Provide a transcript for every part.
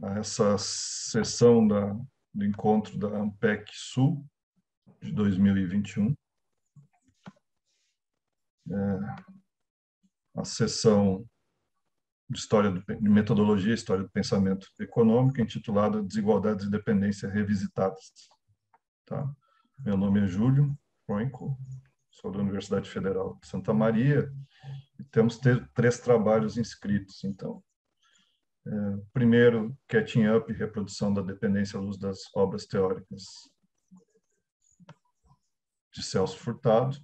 a essa sessão do encontro da ANPEC Sul de 2021. A sessão de metodologia e história do pensamento econômico, intitulada Desigualdades e Dependência Revisitadas. Tá? Meu nome é Júlio Franco, sou da Universidade Federal de Santa Maria, e temos 3 trabalhos inscritos, então. Primeiro, Catching Up, reprodução da dependência à luz das obras teóricas de Celso Furtado.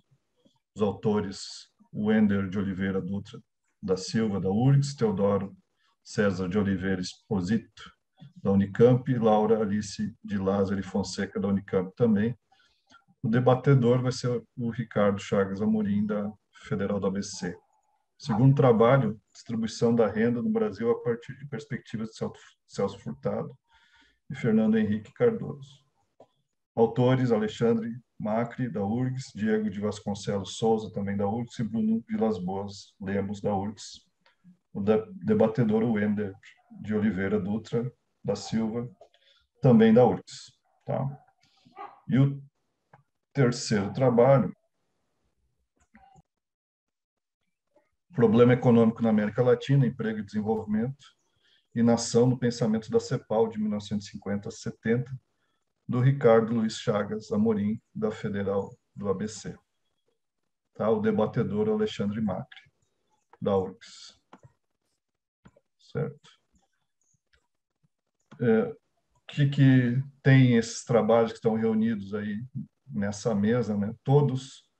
Os autores, Wender de Oliveira Dutra da Silva, da URGS, Teodoro César de Oliveira Esposito, da Unicamp, e Laura Alice de Lázaro e Fonseca, da Unicamp também. O debatedor vai ser o Ricardo Chagas Amorim, da Federal do ABC. Segundo trabalho, distribuição da renda no Brasil a partir de perspectivas de Celso Furtado e Fernando Henrique Cardoso. Autores, Alexandre Macri, da URGS, Diego de Vasconcelos Souza, também da URGS, e Bruno Vilas Boas Lemos, da URGS. O debatedor, Wender de Oliveira Dutra da Silva, também da URGS. Tá? E o terceiro trabalho, Problema Econômico na América Latina, Emprego e Desenvolvimento, e Nação no Pensamento da CEPAL, de 1950 a 70, do Ricardo Luiz Chagas Amorim, da Federal do ABC. Tá? O debatedor, Alexandre Macri, da URGS. Certo? O que tem esses trabalhos que estão reunidos aí nessa mesa, né? Todos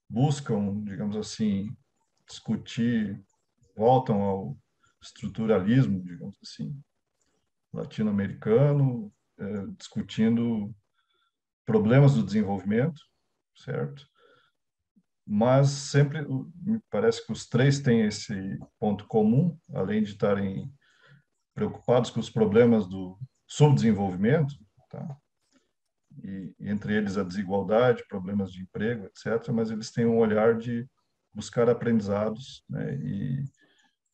buscam, digamos assim, discutir, voltam ao estruturalismo, digamos assim, latino-americano, discutindo problemas do desenvolvimento, certo? Mas sempre, me parece que os 3 têm esse ponto comum, além de estarem preocupados com os problemas do subdesenvolvimento, tá? E entre eles a desigualdade, problemas de emprego, etc., mas eles têm um olhar de buscar aprendizados, né,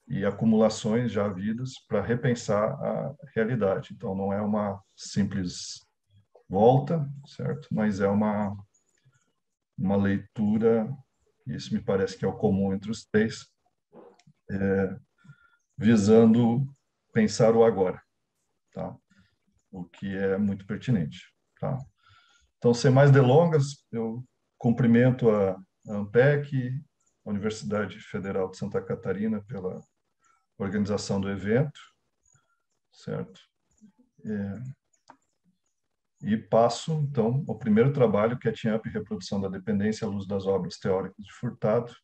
e acumulações já havidas para repensar a realidade. Então, não é uma simples volta, certo? Mas é uma leitura, isso me parece que é o comum entre os 3, visando pensar o agora, tá? O que é muito pertinente, tá? Então, sem mais delongas, eu cumprimento a ANPEC, a Universidade Federal de Santa Catarina, pela organização do evento, certo? E passo, então, ao primeiro trabalho, Catching Up, reprodução da dependência à luz das obras teóricas de Furtado,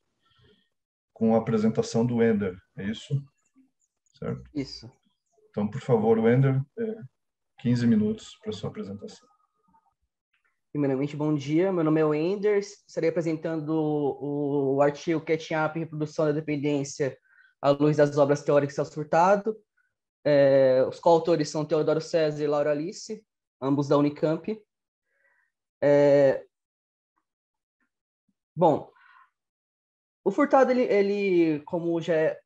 com a apresentação do Wender, é isso? Certo? Isso. Então, por favor, Wender, 15 minutos para sua apresentação. Primeiramente, bom dia. Meu nome é Wender. Estarei apresentando o artigo Catching Up, reprodução da dependência à luz das obras teóricas de Celso Furtado. Os coautores são Teodoro César e Laura Alice, ambos da Unicamp. Bom, o Furtado, ele, como já é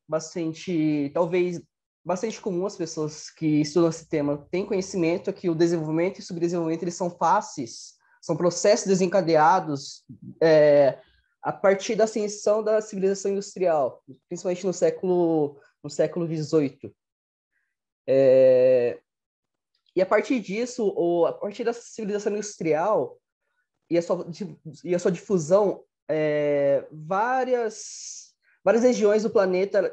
talvez bastante comum, as pessoas que estudam esse tema têm conhecimento, é que o desenvolvimento e subdesenvolvimento eles são faces, são processos desencadeados a partir da ascensão da civilização industrial, principalmente no século XVIII. E a partir disso, a partir da civilização industrial e a sua difusão, várias regiões do planeta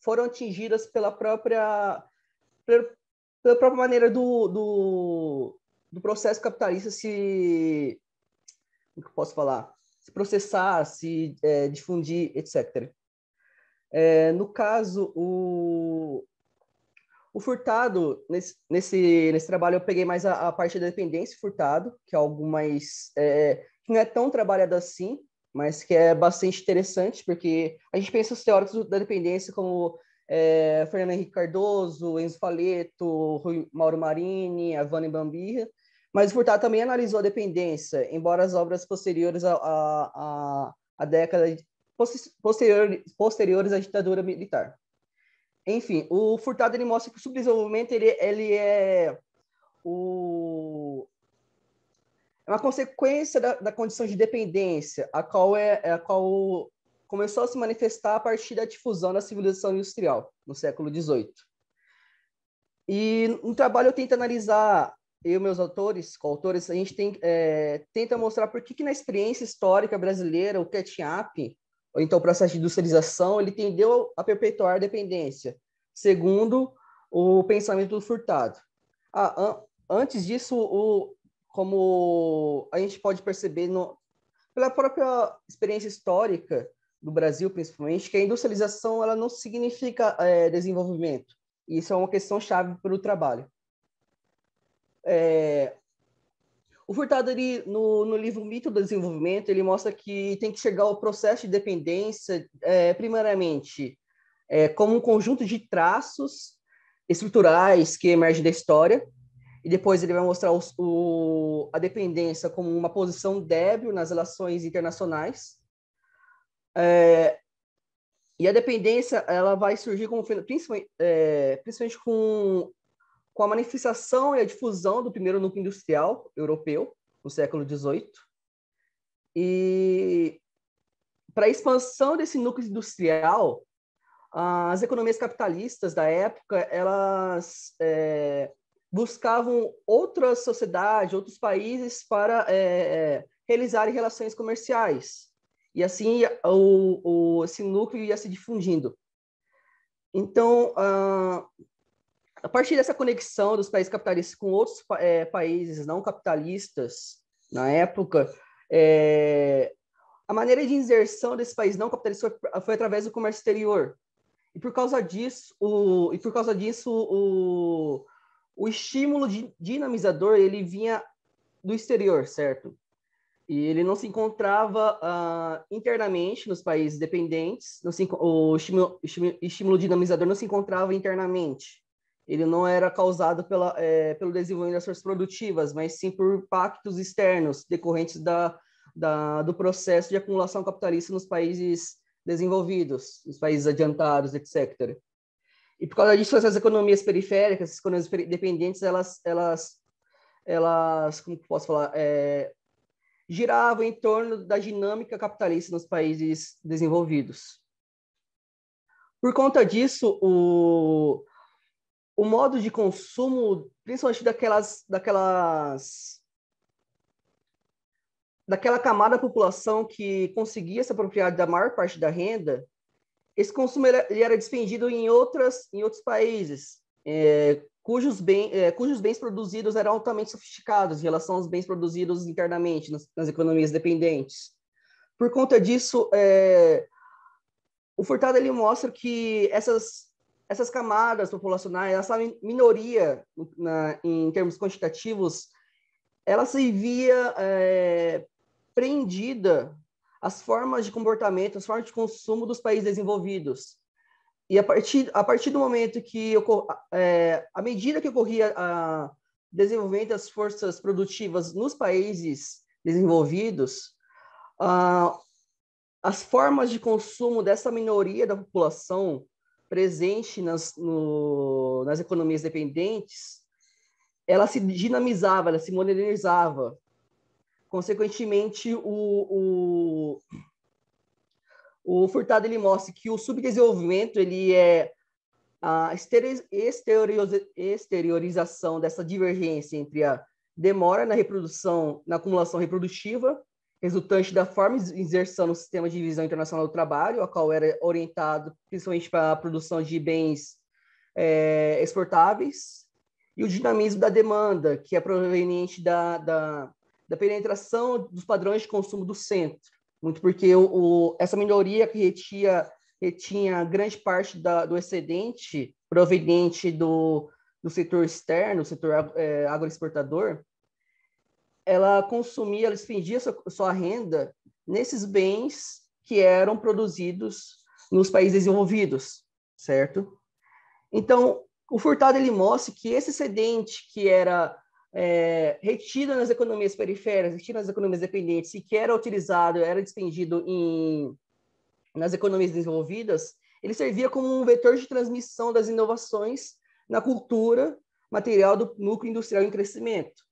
foram atingidas pela própria maneira do processo capitalista como que eu posso falar? Se processar, se difundir, etc. No caso, o Furtado, nesse trabalho, eu peguei mais a parte da dependência Furtado, que é algo mais que não é tão trabalhado assim, mas que é bastante interessante, porque a gente pensa os teóricos da dependência como Fernando Henrique Cardoso, Enzo Faleto, Mauro Marini, Avani Bambirra, mas o Furtado também analisou a dependência, embora as obras posteriores à década posteriores à ditadura militar. Enfim, o Furtado ele mostra que o subdesenvolvimento ele é uma consequência da condição de dependência, a qual começou a se manifestar a partir da difusão da civilização industrial no século XVIII. E no trabalho eu tento analisar, eu e meus coautores, a gente tenta mostrar por que na experiência histórica brasileira o catch-up, ou então o processo de industrialização, ele tendeu a perpetuar a dependência, segundo o pensamento do Furtado. Antes disso, como a gente pode perceber pela própria experiência histórica do Brasil, principalmente, que a industrialização ela não significa desenvolvimento. Isso é uma questão chave para o trabalho. O Furtado, no livro Mito do Desenvolvimento, ele mostra que tem que chegar ao processo de dependência, primeiramente, como um conjunto de traços estruturais que emergem da história, e depois ele vai mostrar a dependência como uma posição débil nas relações internacionais. E a dependência ela vai surgir principalmente com a manifestação e a difusão do primeiro núcleo industrial europeu, no século XVIII. E para a expansão desse núcleo industrial, as economias capitalistas da época, elas buscavam outras sociedades, outros países para realizarem relações comerciais. E assim esse núcleo ia se difundindo. Então, a partir dessa conexão dos países capitalistas com outros países não capitalistas, na época, a maneira de inserção desses países não capitalistas foi através do comércio exterior. E por causa disso, o estímulo dinamizador ele vinha do exterior, certo? E ele não se encontrava internamente nos países dependentes, o estímulo dinamizador não se encontrava internamente. Ele não era causado pelo desenvolvimento das forças produtivas, mas sim por pactos externos decorrentes do processo de acumulação capitalista nos países desenvolvidos, nos países adiantados, etc. E por causa disso, essas economias periféricas, essas economias dependentes, elas como posso falar, giravam em torno da dinâmica capitalista nos países desenvolvidos. Por conta disso, o modo de consumo, principalmente daquela camada da população que conseguia se apropriar da maior parte da renda, esse consumo ele era dispendido em outros países, cujos bens produzidos eram altamente sofisticados em relação aos bens produzidos internamente nas economias dependentes. Por conta disso, o Furtado ele mostra que essas camadas populacionais, essa minoria em termos quantitativos, ela se via prendida às formas de comportamento, às formas de consumo dos países desenvolvidos. E a partir do momento que à medida que ocorria o desenvolvimento das forças produtivas nos países desenvolvidos, as formas de consumo dessa minoria da população presente nas economias dependentes, ela se dinamizava, ela se modernizava. Consequentemente, o Furtado ele mostra que o subdesenvolvimento ele é a exteriorização dessa divergência entre a demora na reprodução, na acumulação reprodutiva, resultante da forma de inserção no sistema de divisão internacional do trabalho, a qual era orientado principalmente para a produção de bens exportáveis, e o dinamismo da demanda, que é proveniente da penetração dos padrões de consumo do centro, muito porque essa minoria que retinha grande parte do excedente proveniente do setor externo, do setor agroexportador, ela expendia sua renda nesses bens que eram produzidos nos países desenvolvidos, certo? Então, o Furtado ele mostra que esse excedente que era retido nas economias periféricas, retido nas economias dependentes e que era utilizado, era despendido nas economias desenvolvidas, ele servia como um vetor de transmissão das inovações na cultura material do núcleo industrial em crescimento.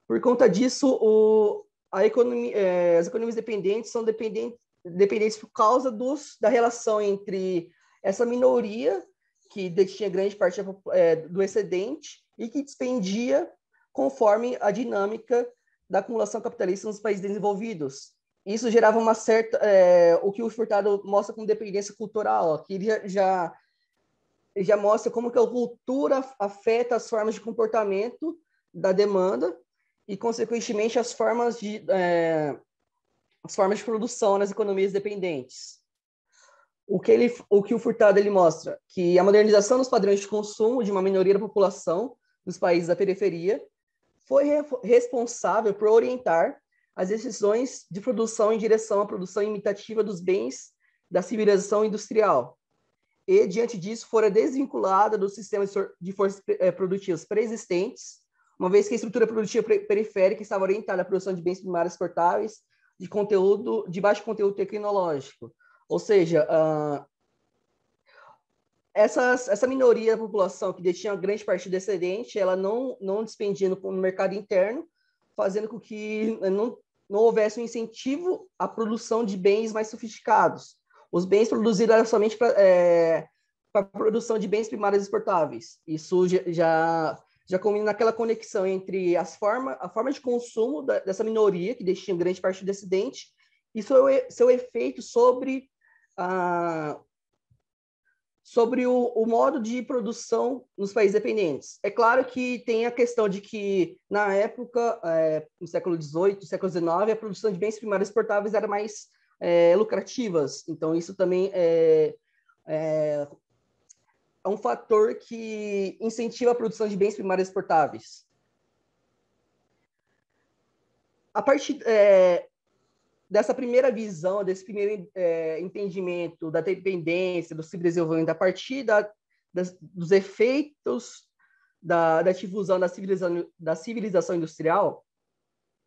Por conta disso, as economias dependentes são dependentes por causa da relação entre essa minoria, que detinha grande parte do excedente e que dispendia conforme a dinâmica da acumulação capitalista nos países desenvolvidos. Isso gerava uma certa... o que o Furtado mostra como dependência cultural, ó, que ele já mostra como que a cultura afeta as formas de comportamento da demanda e, consequentemente, as formas de produção nas economias dependentes. O que o Furtado ele mostra? Que a modernização dos padrões de consumo de uma minoria da população dos países da periferia foi responsável por orientar as decisões de produção em direção à produção imitativa dos bens da civilização industrial. E, diante disso, fora desvinculada dos sistemas de forças produtivas pré-existentes, uma vez que a estrutura produtiva periférica estava orientada à produção de bens primários exportáveis de baixo conteúdo tecnológico. Ou seja, essa minoria da população que detinha grande parte do excedente, ela não despendia no mercado interno, fazendo com que não houvesse um incentivo à produção de bens mais sofisticados. Os bens produzidos eram somente para a produção de bens primários exportáveis. Isso já combina naquela conexão entre a forma de consumo dessa minoria, que detinha grande parte do excedente, e seu efeito sobre o modo de produção nos países dependentes. É claro que tem a questão de que, na época, no século XVIII, século XIX, a produção de bens primários exportáveis era mais lucrativas. Então, isso também é um fator que incentiva a produção de bens primários exportáveis. A partir dessa primeira visão, desse primeiro entendimento da dependência, do subdesenvolvimento, a partir dos efeitos da difusão da civilização industrial,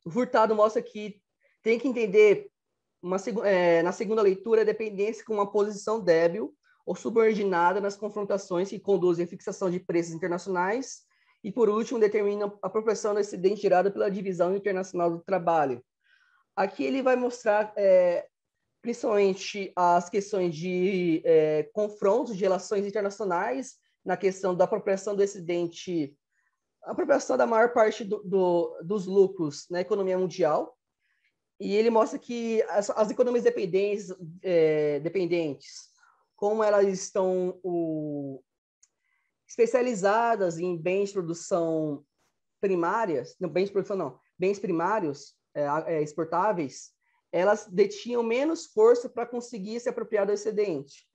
o Furtado mostra que tem que entender, na segunda leitura, a dependência como uma posição débil ou subordinada nas confrontações que conduzem à fixação de preços internacionais e, por último, determinam a proporção do excedente gerado pela divisão internacional do trabalho. Aqui ele vai mostrar principalmente as questões de confrontos de relações internacionais, na questão da apropriação do excedente, a apropriação da maior parte dos lucros na economia mundial. E ele mostra que as economias dependentes, como elas estão especializadas em bens de produção primárias, bens primários, exportáveis, elas detinham menos força para conseguir se apropriar do excedente.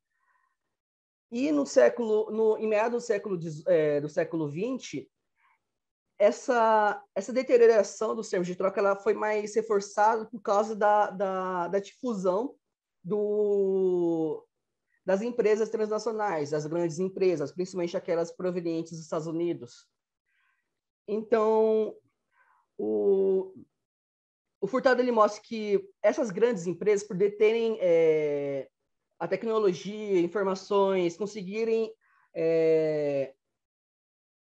E em meados do século XX, essa deterioração dos termos de troca ela foi mais reforçada por causa da difusão das empresas transnacionais, das grandes empresas, principalmente aquelas provenientes dos Estados Unidos. Então, o Furtado ele mostra que essas grandes empresas, por deterem a tecnologia, informações, conseguirem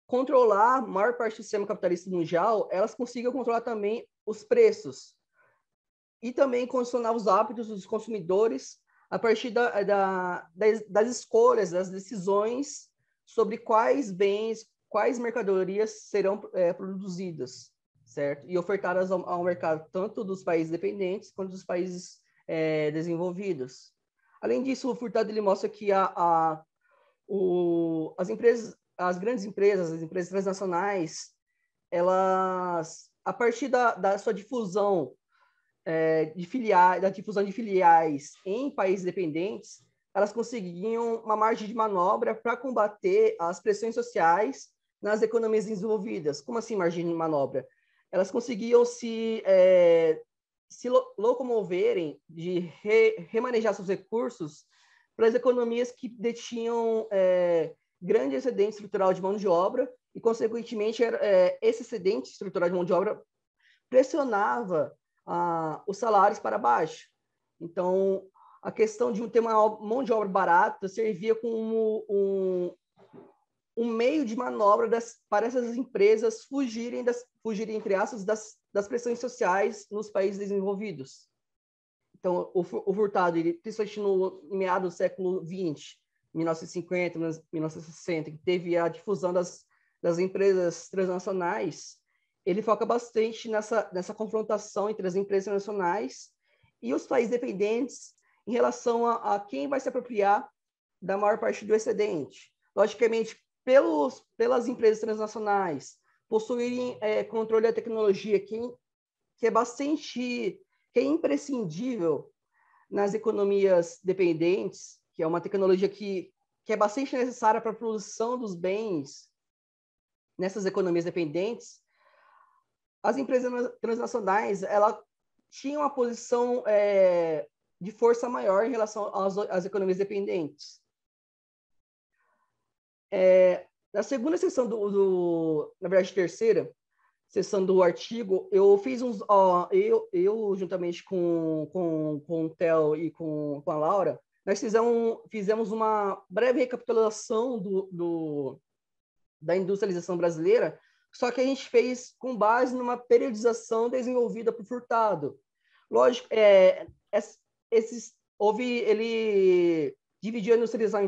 controlar a maior parte do sistema capitalista mundial, elas conseguem controlar também os preços e também condicionar os hábitos dos consumidores a partir das escolhas, das decisões sobre quais bens, quais mercadorias serão produzidas, certo? E ofertadas ao mercado, tanto dos países dependentes quanto dos países desenvolvidos. Além disso, o Furtado ele mostra que as grandes empresas, as empresas transnacionais, elas, a partir da sua difusão da difusão de filiais em países dependentes, elas conseguiam uma margem de manobra para combater as pressões sociais nas economias desenvolvidas. Como assim margem de manobra? Elas conseguiam se locomoverem, de remanejar seus recursos para as economias que detinham grande excedente estrutural de mão de obra e, consequentemente, esse excedente estrutural de mão de obra pressionava os salários para baixo. Então, a questão de ter uma mão de obra barata servia como um meio de manobra para essas empresas fugirem, entre aspas, das pressões sociais nos países desenvolvidos. Então, o furtado, principalmente no meado do século XX, 1950, 1960, que teve a difusão das empresas transnacionais, ele foca bastante nessa confrontação entre as empresas transnacionais e os países dependentes em relação a quem vai se apropriar da maior parte do excedente. Logicamente, pelas empresas transnacionais possuírem controle da tecnologia, que é imprescindível nas economias dependentes, que é uma tecnologia que é bastante necessária para a produção dos bens nessas economias dependentes. As empresas transnacionais, ela tinham uma posição de força maior em relação às economias dependentes. Na segunda seção na verdade, terceira seção do artigo, eu fiz eu juntamente com o Theo e com a Laura, nós fizemos uma breve recapitulação da industrialização brasileira, só que a gente fez com base numa periodização desenvolvida por Furtado. Lógico, ele dividiu a industrialização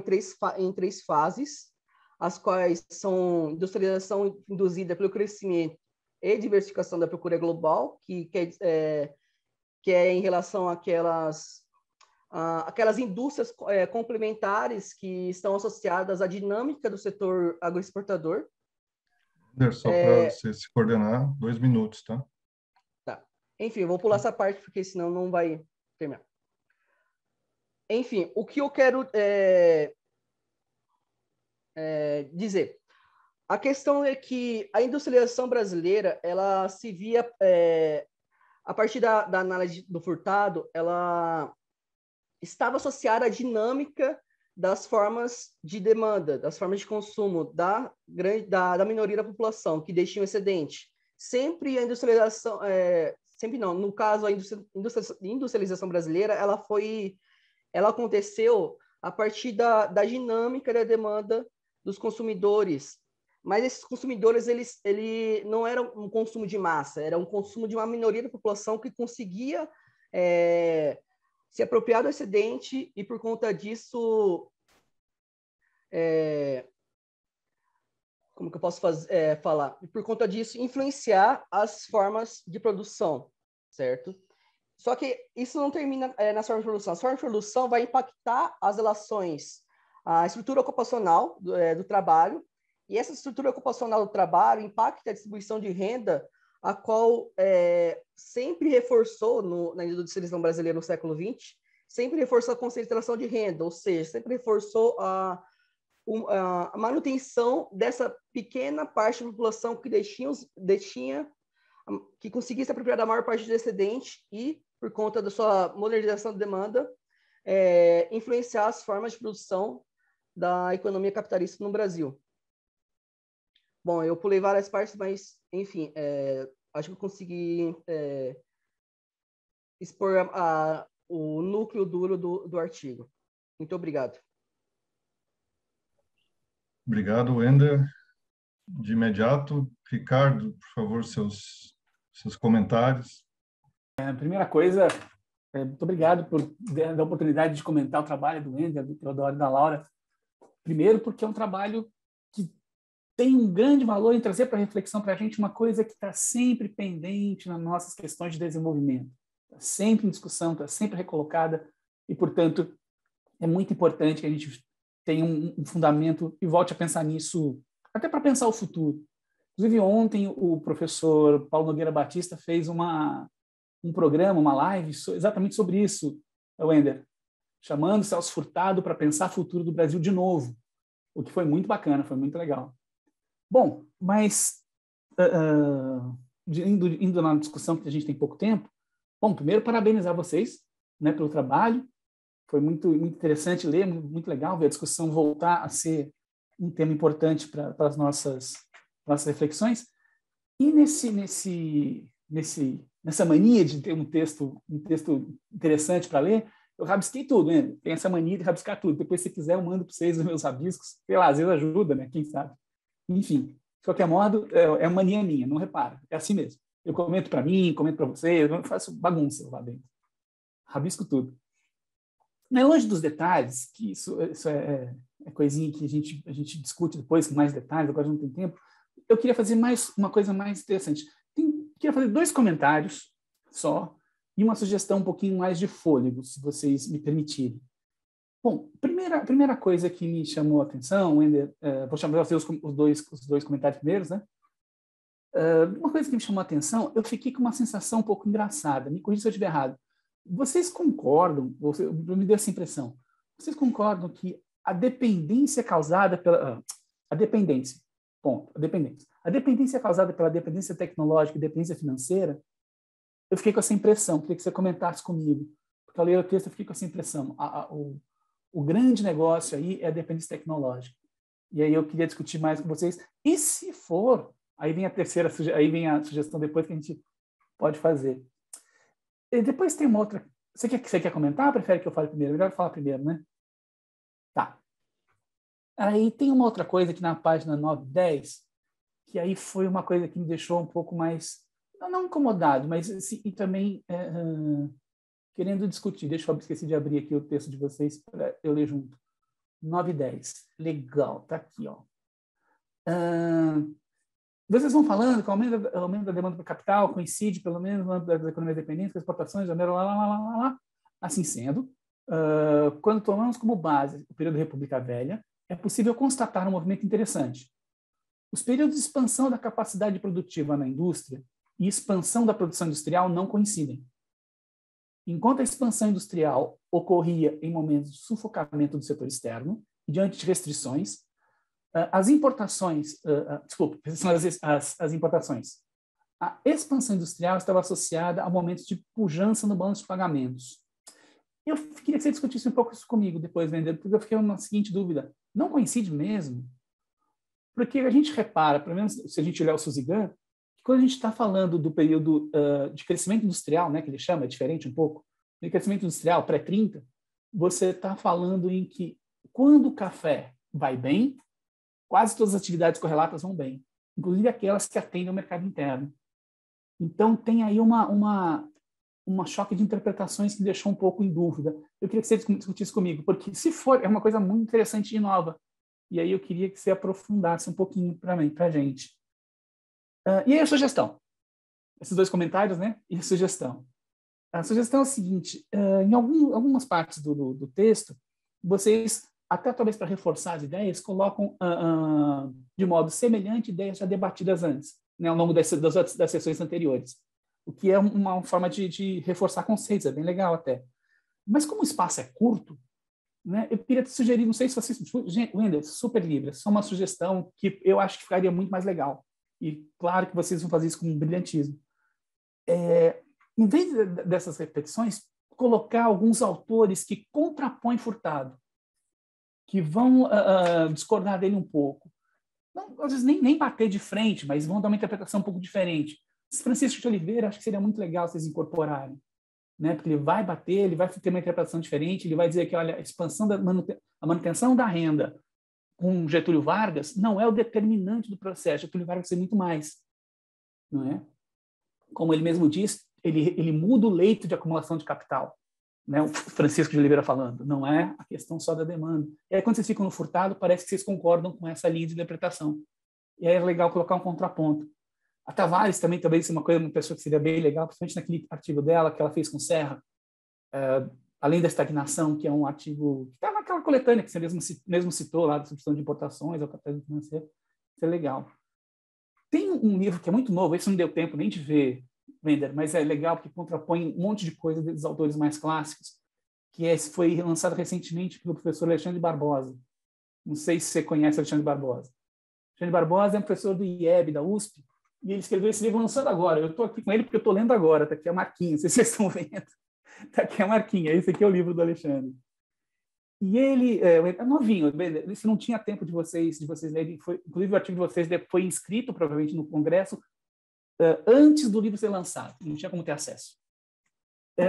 em três fases, as quais são industrialização induzida pelo crescimento e diversificação da procura global, que é em relação àquelas indústrias complementares que estão associadas à dinâmica do setor agroexportador. Só para você se coordenar, 2 minutos, tá? Tá. Enfim, eu vou pular essa parte, porque senão não vai terminar. Enfim, o que eu quero dizer. A questão é que a industrialização brasileira, ela se via, a partir da análise do Furtado, ela estava associada à dinâmica das formas de demanda, das formas de consumo da minoria da população, que deixam excedente. Sempre a industrialização, sempre não, no caso, a industrialização brasileira, ela aconteceu a partir da dinâmica da demanda dos consumidores. Mas esses consumidores, ele não era um consumo de massa, era um consumo de uma minoria da população que conseguia se apropriar do excedente e, por conta disso, como que eu posso falar? Por conta disso, influenciar as formas de produção, certo? Só que isso não termina nas formas de produção. As formas de produção vai impactar as relações, a estrutura ocupacional do trabalho, e essa estrutura ocupacional do trabalho impacta a distribuição de renda, a qual sempre reforçou, na industrialização brasileira no século XX, sempre reforçou a concentração de renda, ou seja, sempre reforçou a manutenção dessa pequena parte da população que conseguia se apropriar da maior parte do excedente e, por conta da sua modernização de demanda, influenciar as formas de produção da economia capitalista no Brasil. Bom, eu pulei várias partes, mas, enfim, acho que eu consegui expor o núcleo duro do artigo. Muito obrigado. Obrigado, Wender. De imediato, Ricardo, por favor, seus comentários. A primeira coisa, muito obrigado por dar a oportunidade de comentar o trabalho do Wender, do Teodoro e da Laura. Primeiro, porque é um trabalho que tem um grande valor em trazer para reflexão para a gente uma coisa que está sempre pendente nas nossas questões de desenvolvimento. Está sempre em discussão, está sempre recolocada e, portanto, é muito importante que a gente tenha um fundamento e volte a pensar nisso, até para pensar o futuro. Inclusive, ontem o professor Paulo Nogueira Batista fez um programa, uma live exatamente sobre isso, Wender, chamando Celso Furtado para pensar o futuro do Brasil de novo, o que foi muito bacana, foi muito legal. Bom, mas indo na discussão, que a gente tem pouco tempo, bom, primeiro parabenizar vocês, né, pelo trabalho, foi muito, muito interessante ler, muito legal ver a discussão voltar a ser um tema importante para as nossas reflexões. E nessa mania de ter um texto interessante para ler, Eu rabisquei tudo, né? Tem essa mania de rabiscar tudo. Depois, se quiser, eu mando para vocês os meus rabiscos. Sei lá, às vezes ajuda, né? Quem sabe? Enfim, de qualquer modo, é uma mania minha, não repara. É assim mesmo. Eu comento para mim, comento para vocês, eu faço bagunça lá dentro. Rabisco tudo. Não é longe dos detalhes, que isso é coisinha que a gente discute depois com mais detalhes, agora não tem tempo. Eu queria fazer uma coisa mais interessante. Queria fazer 2 comentários só e uma sugestão um pouquinho mais de fôlego, se vocês me permitirem. Bom, primeira coisa que me chamou a atenção, Wender, vou chamar os dois comentários primeiros, né? Uma coisa que me chamou a atenção, eu fiquei com uma sensação um pouco engraçada. Me corrija se eu estiver errado. Vocês concordam, me deu essa impressão, vocês concordam que a dependência causada pela... A dependência causada pela dependência tecnológica e dependência financeira, eu fiquei com essa impressão, queria que você comentasse comigo, porque ao ler o texto eu fiquei com essa impressão. O grande negócio aí é a dependência tecnológica. E aí eu queria discutir mais com vocês. E se for, aí vem a sugestão depois que a gente pode fazer. E depois tem uma outra... Você quer comentar ou prefere que eu fale primeiro? Melhor falar primeiro, né? Tá. Aí tem uma outra coisa aqui na página 9 e 10, que aí foi uma coisa que me deixou um pouco mais... Não incomodado, mas assim, e também querendo discutir. Deixa eu esqueci de abrir aqui o texto de vocês para eu ler junto. 9 e 10. Legal, tá aqui, ó. Vocês vão falando que o aumento da demanda por capital coincide, pelo menos, das economias dependentes, com as exportações, janeiro, lá. Assim sendo, quando tomamos como base o período da República Velha, é possível constatar um movimento interessante. Os períodos de expansão da capacidade produtiva na indústria e expansão da produção industrial não coincidem. Enquanto a expansão industrial ocorria em momentos de sufocamento do setor externo e diante de restrições, as importações, as importações. A expansão industrial estava associada a momentos de pujança no balanço de pagamentos. Eu queria que você discutisse um pouco isso comigo depois, Wender, porque eu fiquei uma seguinte dúvida. Não coincide mesmo? Porque a gente repara, pelo menos se a gente olhar o Suzigan, que quando a gente está falando do período de crescimento industrial, né, que ele chama, é diferente um pouco, de crescimento industrial pré-30, você está falando em que quando o café vai bem, quase todas as atividades correlatas vão bem, inclusive aquelas que atendem ao mercado interno. Então, tem aí uma choque de interpretações que me deixou um pouco em dúvida. Eu queria que você discutisse comigo, porque se for, é uma coisa muito interessante e nova. E aí eu queria que você aprofundasse um pouquinho para a gente. E aí a sugestão? Esses 2 comentários, né? E a sugestão. A sugestão é a seguinte, em algumas partes do texto, vocês, até talvez para reforçar as ideias, colocam de modo semelhante ideias já debatidas antes, né, ao longo das sessões anteriores, o que é uma forma de reforçar conceitos, é bem legal até. Mas como o espaço é curto, né, eu queria te sugerir, não sei se vocês... Wender, super livre, só uma sugestão que eu acho que ficaria muito mais legal. E claro que vocês vão fazer isso com brilhantismo. Em vez dessas repetições, colocar alguns autores que contrapõem Furtado, que vão discordar dele um pouco. Não, às vezes nem bater de frente, mas vão dar uma interpretação um pouco diferente. Francisco de Oliveira, acho que seria muito legal vocês incorporarem, né? Porque ele vai bater, ele vai ter uma interpretação diferente, ele vai dizer que, olha, a manutenção da renda com Getúlio Vargas não é o determinante do processo. Getúlio Vargas tem muito mais, não é? Como ele mesmo diz, ele muda o leito de acumulação de capital, né? O Francisco de Oliveira falando, não é a questão só da demanda. E aí, quando vocês ficam no Furtado, parece que vocês concordam com essa linha de interpretação. E aí é legal colocar um contraponto. A Tavares também, talvez, uma pessoa que seria bem legal, principalmente naquele artigo dela que ela fez com Serra, Além da Estagnação, que é um artigo que está naquela coletânea que você mesmo citou lá, da substituição de importações ao capitalismo financeiro. Isso é legal. Tem um livro que é muito novo, esse não deu tempo nem de ver, Wender, mas é legal porque contrapõe um monte de coisa dos autores mais clássicos, que foi lançado recentemente pelo professor Alexandre Barbosa. Não sei se você conhece Alexandre Barbosa. Alexandre Barbosa é um professor do IEB, da USP, e ele escreveu esse livro lançando agora. Eu estou aqui com ele porque eu estou lendo agora. Está aqui a marquinha, não sei se vocês estão vendo. Está aqui a marquinha. Esse aqui é o livro do Alexandre. E ele é novinho. Se não tinha tempo de vocês lerem, inclusive o artigo de vocês foi inscrito, provavelmente, no Congresso, antes do livro ser lançado. Não tinha como ter acesso.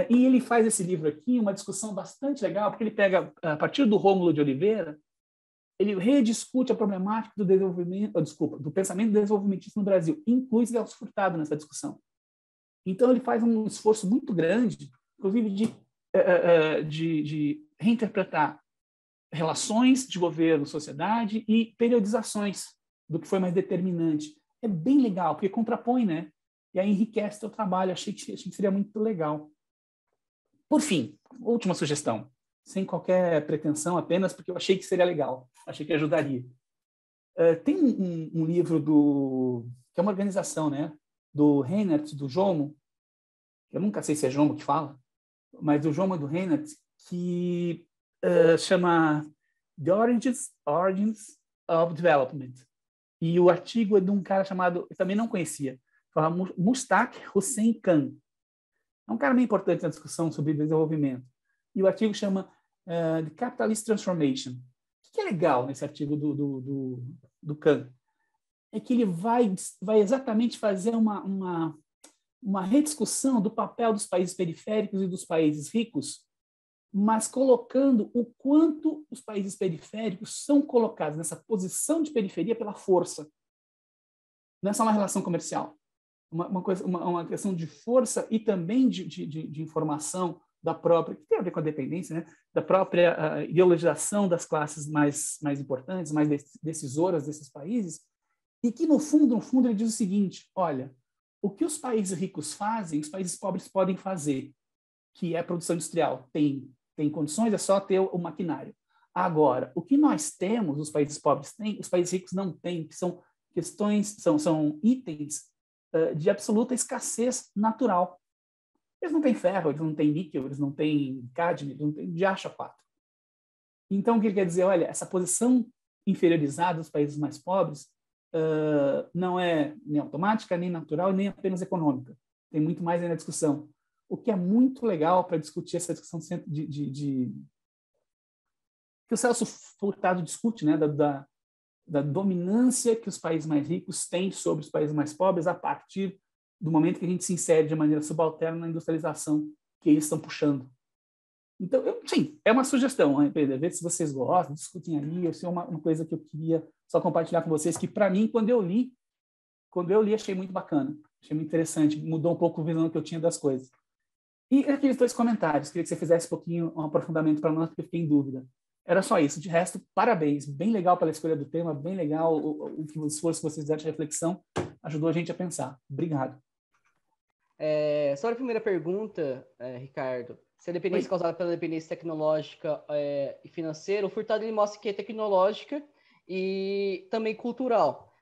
E ele faz esse livro aqui, uma discussão bastante legal, porque ele pega, a partir do Rômulo de Oliveira, ele rediscute a problemática do desenvolvimento, do pensamento desenvolvimentista no Brasil, inclui Celso Furtado nessa discussão. Então, ele faz um esforço muito grande, inclusive de reinterpretar relações de governo, sociedade e periodizações do que foi mais determinante. É bem legal, porque contrapõe, né? E aí enriquece o teu trabalho. Achei que seria muito legal. Por fim, última sugestão, sem qualquer pretensão, apenas porque eu achei que seria legal, achei que ajudaria. Tem um livro que é uma organização, né? Do Reinert, do Jomo, eu nunca sei se é Jomo que fala, mas do Jomo e do Reinert, que chama The Origins of Development. E o artigo é de um cara chamado, eu também não conhecia, fala Mushtaq Hussain Khan. É um cara bem importante na discussão sobre desenvolvimento. E o artigo chama The Capitalist Transformation. O que é legal nesse artigo do Khan? É que ele vai exatamente fazer uma rediscussão do papel dos países periféricos e dos países ricos, mas colocando o quanto os países periféricos são colocados nessa posição de periferia pela força. Não é só uma relação comercial. Uma questão de força e também de informação da própria, que tem a ver com a dependência, né? Da própria ideologização das classes mais importantes, mais decisoras desses países, e que, no fundo, ele diz o seguinte: olha, o que os países ricos fazem, os países pobres podem fazer, que é a produção industrial. Tem condições, é só ter o maquinário. Agora, o que nós temos, os países pobres têm, os países ricos não têm, que são questões, são itens de absoluta escassez natural. Eles não têm ferro, eles não têm níquel, eles não têm cádmio, eles não têm de acha 4. Então, o que ele quer dizer? Olha, essa posição inferiorizada dos países mais pobres não é nem automática, nem natural, nem apenas econômica. Tem muito mais aí na discussão. O que é muito legal para discutir essa discussão que o Celso Furtado discute, né, da dominância que os países mais ricos têm sobre os países mais pobres a partir do momento que a gente se insere de maneira subalterna na industrialização que eles estão puxando. Então, sim, é uma sugestão, né, Pedro? Ver se vocês gostam, discutem aí. Isso é uma coisa que eu queria só compartilhar com vocês, que, para mim, quando eu li, achei muito bacana, achei muito interessante, mudou um pouco a visão que eu tinha das coisas. E aqueles 2 comentários, queria que você fizesse um pouquinho um aprofundamento para nós, porque eu fiquei em dúvida. Era só isso. De resto, parabéns. Bem legal pela escolha do tema, bem legal o esforço que vocês fizeram de reflexão. Ajudou a gente a pensar. Obrigado. Sobre a primeira pergunta, Ricardo, se a dependência é causada pela dependência tecnológica e financeira, o Furtado ele mostra que é tecnológica e também cultural.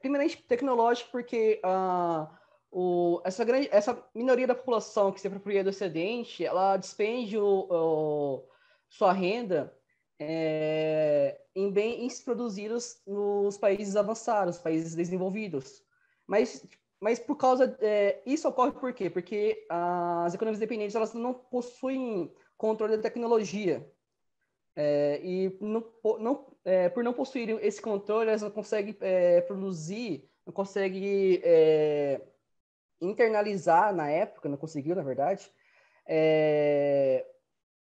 Primeiramente, tecnológica porque essa minoria da população que se apropria do excedente, ela despende sua renda em bens produzidos nos países avançados, países desenvolvidos. Mas por causa... isso ocorre por quê? Porque as economias dependentes elas não possuem controle da tecnologia. Por não possuírem esse controle, elas não conseguem produzir, não conseguem internalizar na época, não conseguiu, na verdade,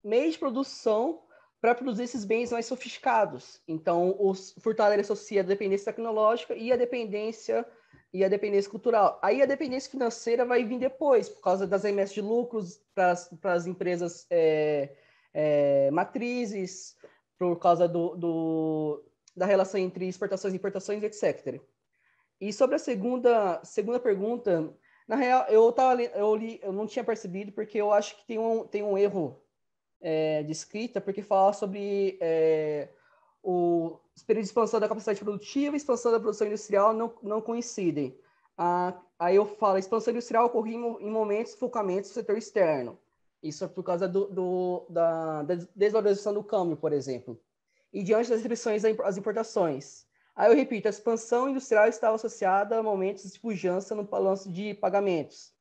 meios de produção para produzir esses bens mais sofisticados. Então, o Furtado associa a dependência tecnológica e a dependência cultural. Aí a dependência financeira vai vir depois, por causa das remessas de lucros para as empresas matrizes, por causa da relação entre exportações e importações, etc. E sobre a segunda pergunta, na real, eu não tinha percebido, porque eu acho que tem um erro de escrita, porque fala sobre o período de expansão da capacidade produtiva e expansão da produção industrial não coincidem. Aí eu falo, a expansão industrial ocorreu em momentos de focamento do setor externo. Isso é por causa da desvalorização do câmbio, por exemplo. E diante das restrições às importações. Aí eu repito, a expansão industrial estava associada a momentos de pujança no balanço de pagamentos.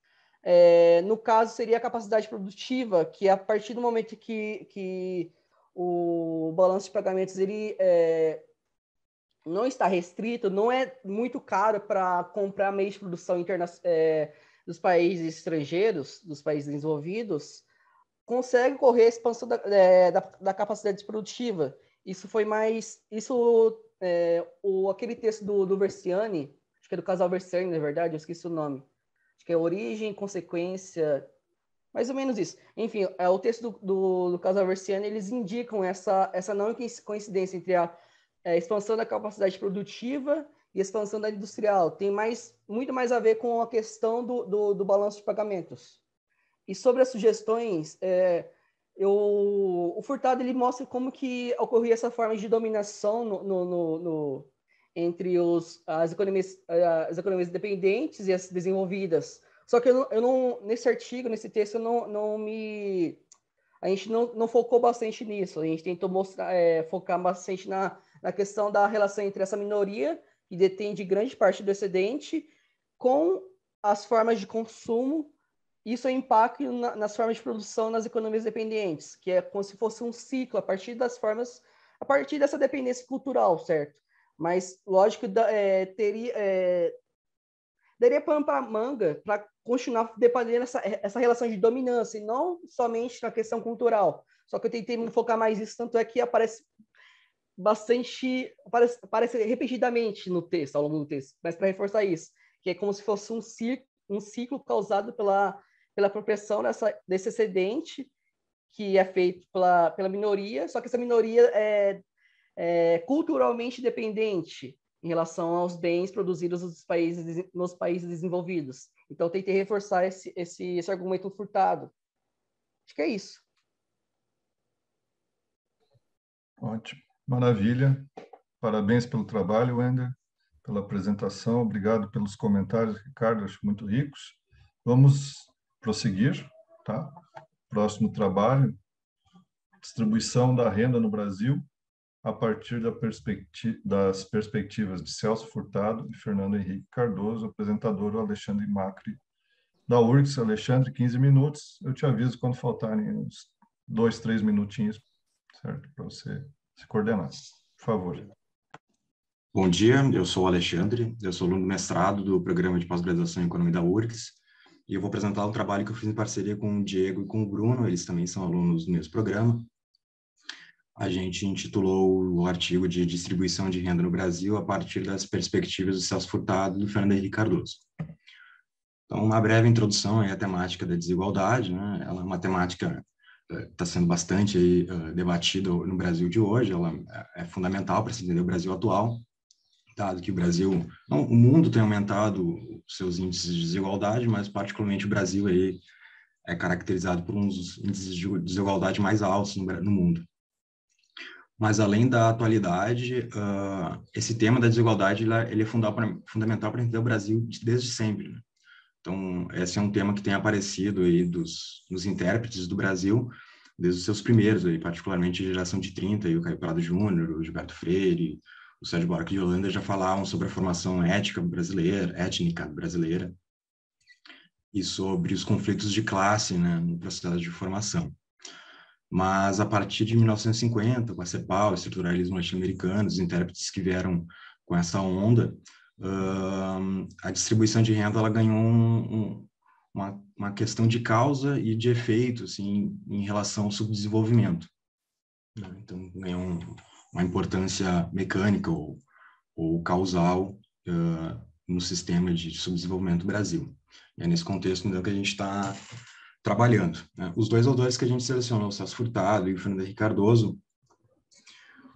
No caso, seria a capacidade produtiva, que a partir do momento que o balanço de pagamentos ele, não está restrito, não é muito caro para comprar meios de produção dos países estrangeiros, dos países desenvolvidos, consegue ocorrer a expansão da capacidade produtiva. Isso foi mais... aquele texto do Versiani, acho que é do casal Versiani, na verdade, eu esqueci o nome. Acho que é Origem, Consequência... Mais ou menos isso. Enfim, o texto do casal Versiani, eles indicam essa não coincidência entre a expansão da capacidade produtiva e a expansão da industrial. Tem muito mais a ver com a questão do balanço de pagamentos. E sobre as sugestões, o Furtado ele mostra como que ocorria essa forma de dominação entre as economias dependentes e as desenvolvidas. Só que eu não nesse artigo, nesse texto, a gente não focou bastante nisso. A gente tentou focar bastante na questão da relação entre essa minoria, que detém de grande parte do excedente, com as formas de consumo. Isso é impacto nas formas de produção nas economias dependentes, que é como se fosse um ciclo a partir dessa dependência cultural, certo? Mas, lógico, daria pano para manga para continuar debatendo essa relação de dominância, e não somente na questão cultural. Só que eu tentei me focar mais nisso, tanto é que aparece repetidamente no texto, ao longo do texto, mas para reforçar isso, que é como se fosse um ciclo causado pela apropriação desse excedente, que é feito pela minoria, só que essa minoria é culturalmente dependente em relação aos bens produzidos nos países desenvolvidos. Então, tentei reforçar esse argumento Furtado. Acho que é isso. Ótimo. Maravilha. Parabéns pelo trabalho, Wender, pela apresentação. Obrigado pelos comentários, Ricardo, acho muito ricos. Vamos prosseguir, tá? Próximo trabalho, distribuição da renda no Brasil, a partir das perspectivas de Celso Furtado e Fernando Henrique Cardoso, apresentador Alexandre Macri, da URGS. Alexandre, 15 minutos. Eu te aviso quando faltarem uns 2, 3 minutinhos, certo? Para você se coordenar. Por favor. Bom dia, eu sou o Alexandre, eu sou aluno do mestrado do Programa de Pós-Graduação em Economia da URGS, e eu vou apresentar um trabalho que eu fiz em parceria com o Diego e com o Bruno, eles também são alunos do mesmo programa. A gente intitulou o artigo de distribuição de renda no Brasil a partir das perspectivas do Celso Furtado e do Fernando Henrique Cardoso. Então, uma breve introdução à temática da desigualdade, né? Ela é uma temática que está sendo bastante debatida no Brasil de hoje, ela é fundamental para se entender o Brasil atual, dado que o mundo tem aumentado seus índices de desigualdade, mas particularmente o Brasil aí é caracterizado por uns índices de desigualdade mais altos no mundo. Mas, além da atualidade, esse tema da desigualdade ele é fundamental para entender o Brasil desde sempre, né? Então, esse é um tema que tem aparecido aí nos intérpretes do Brasil desde os seus primeiros, aí, particularmente a geração de 30, aí, o Caio Prado Júnior, o Gilberto Freire, o Sérgio Buarque de Holanda já falavam sobre a formação étnica brasileira e sobre os conflitos de classe, né, no processo de formação. Mas, a partir de 1950, com a CEPAL, o estruturalismo latino-americano, os intérpretes que vieram com essa onda, a distribuição de renda ela ganhou uma questão de causa e de efeito assim, em relação ao subdesenvolvimento. Então, ganhou uma importância mecânica ou causal no sistema de subdesenvolvimento do Brasil. E é nesse contexto então, que a gente está trabalhando, né? Os dois autores que a gente selecionou, o Celso Furtado e o Fernando Henrique Cardoso,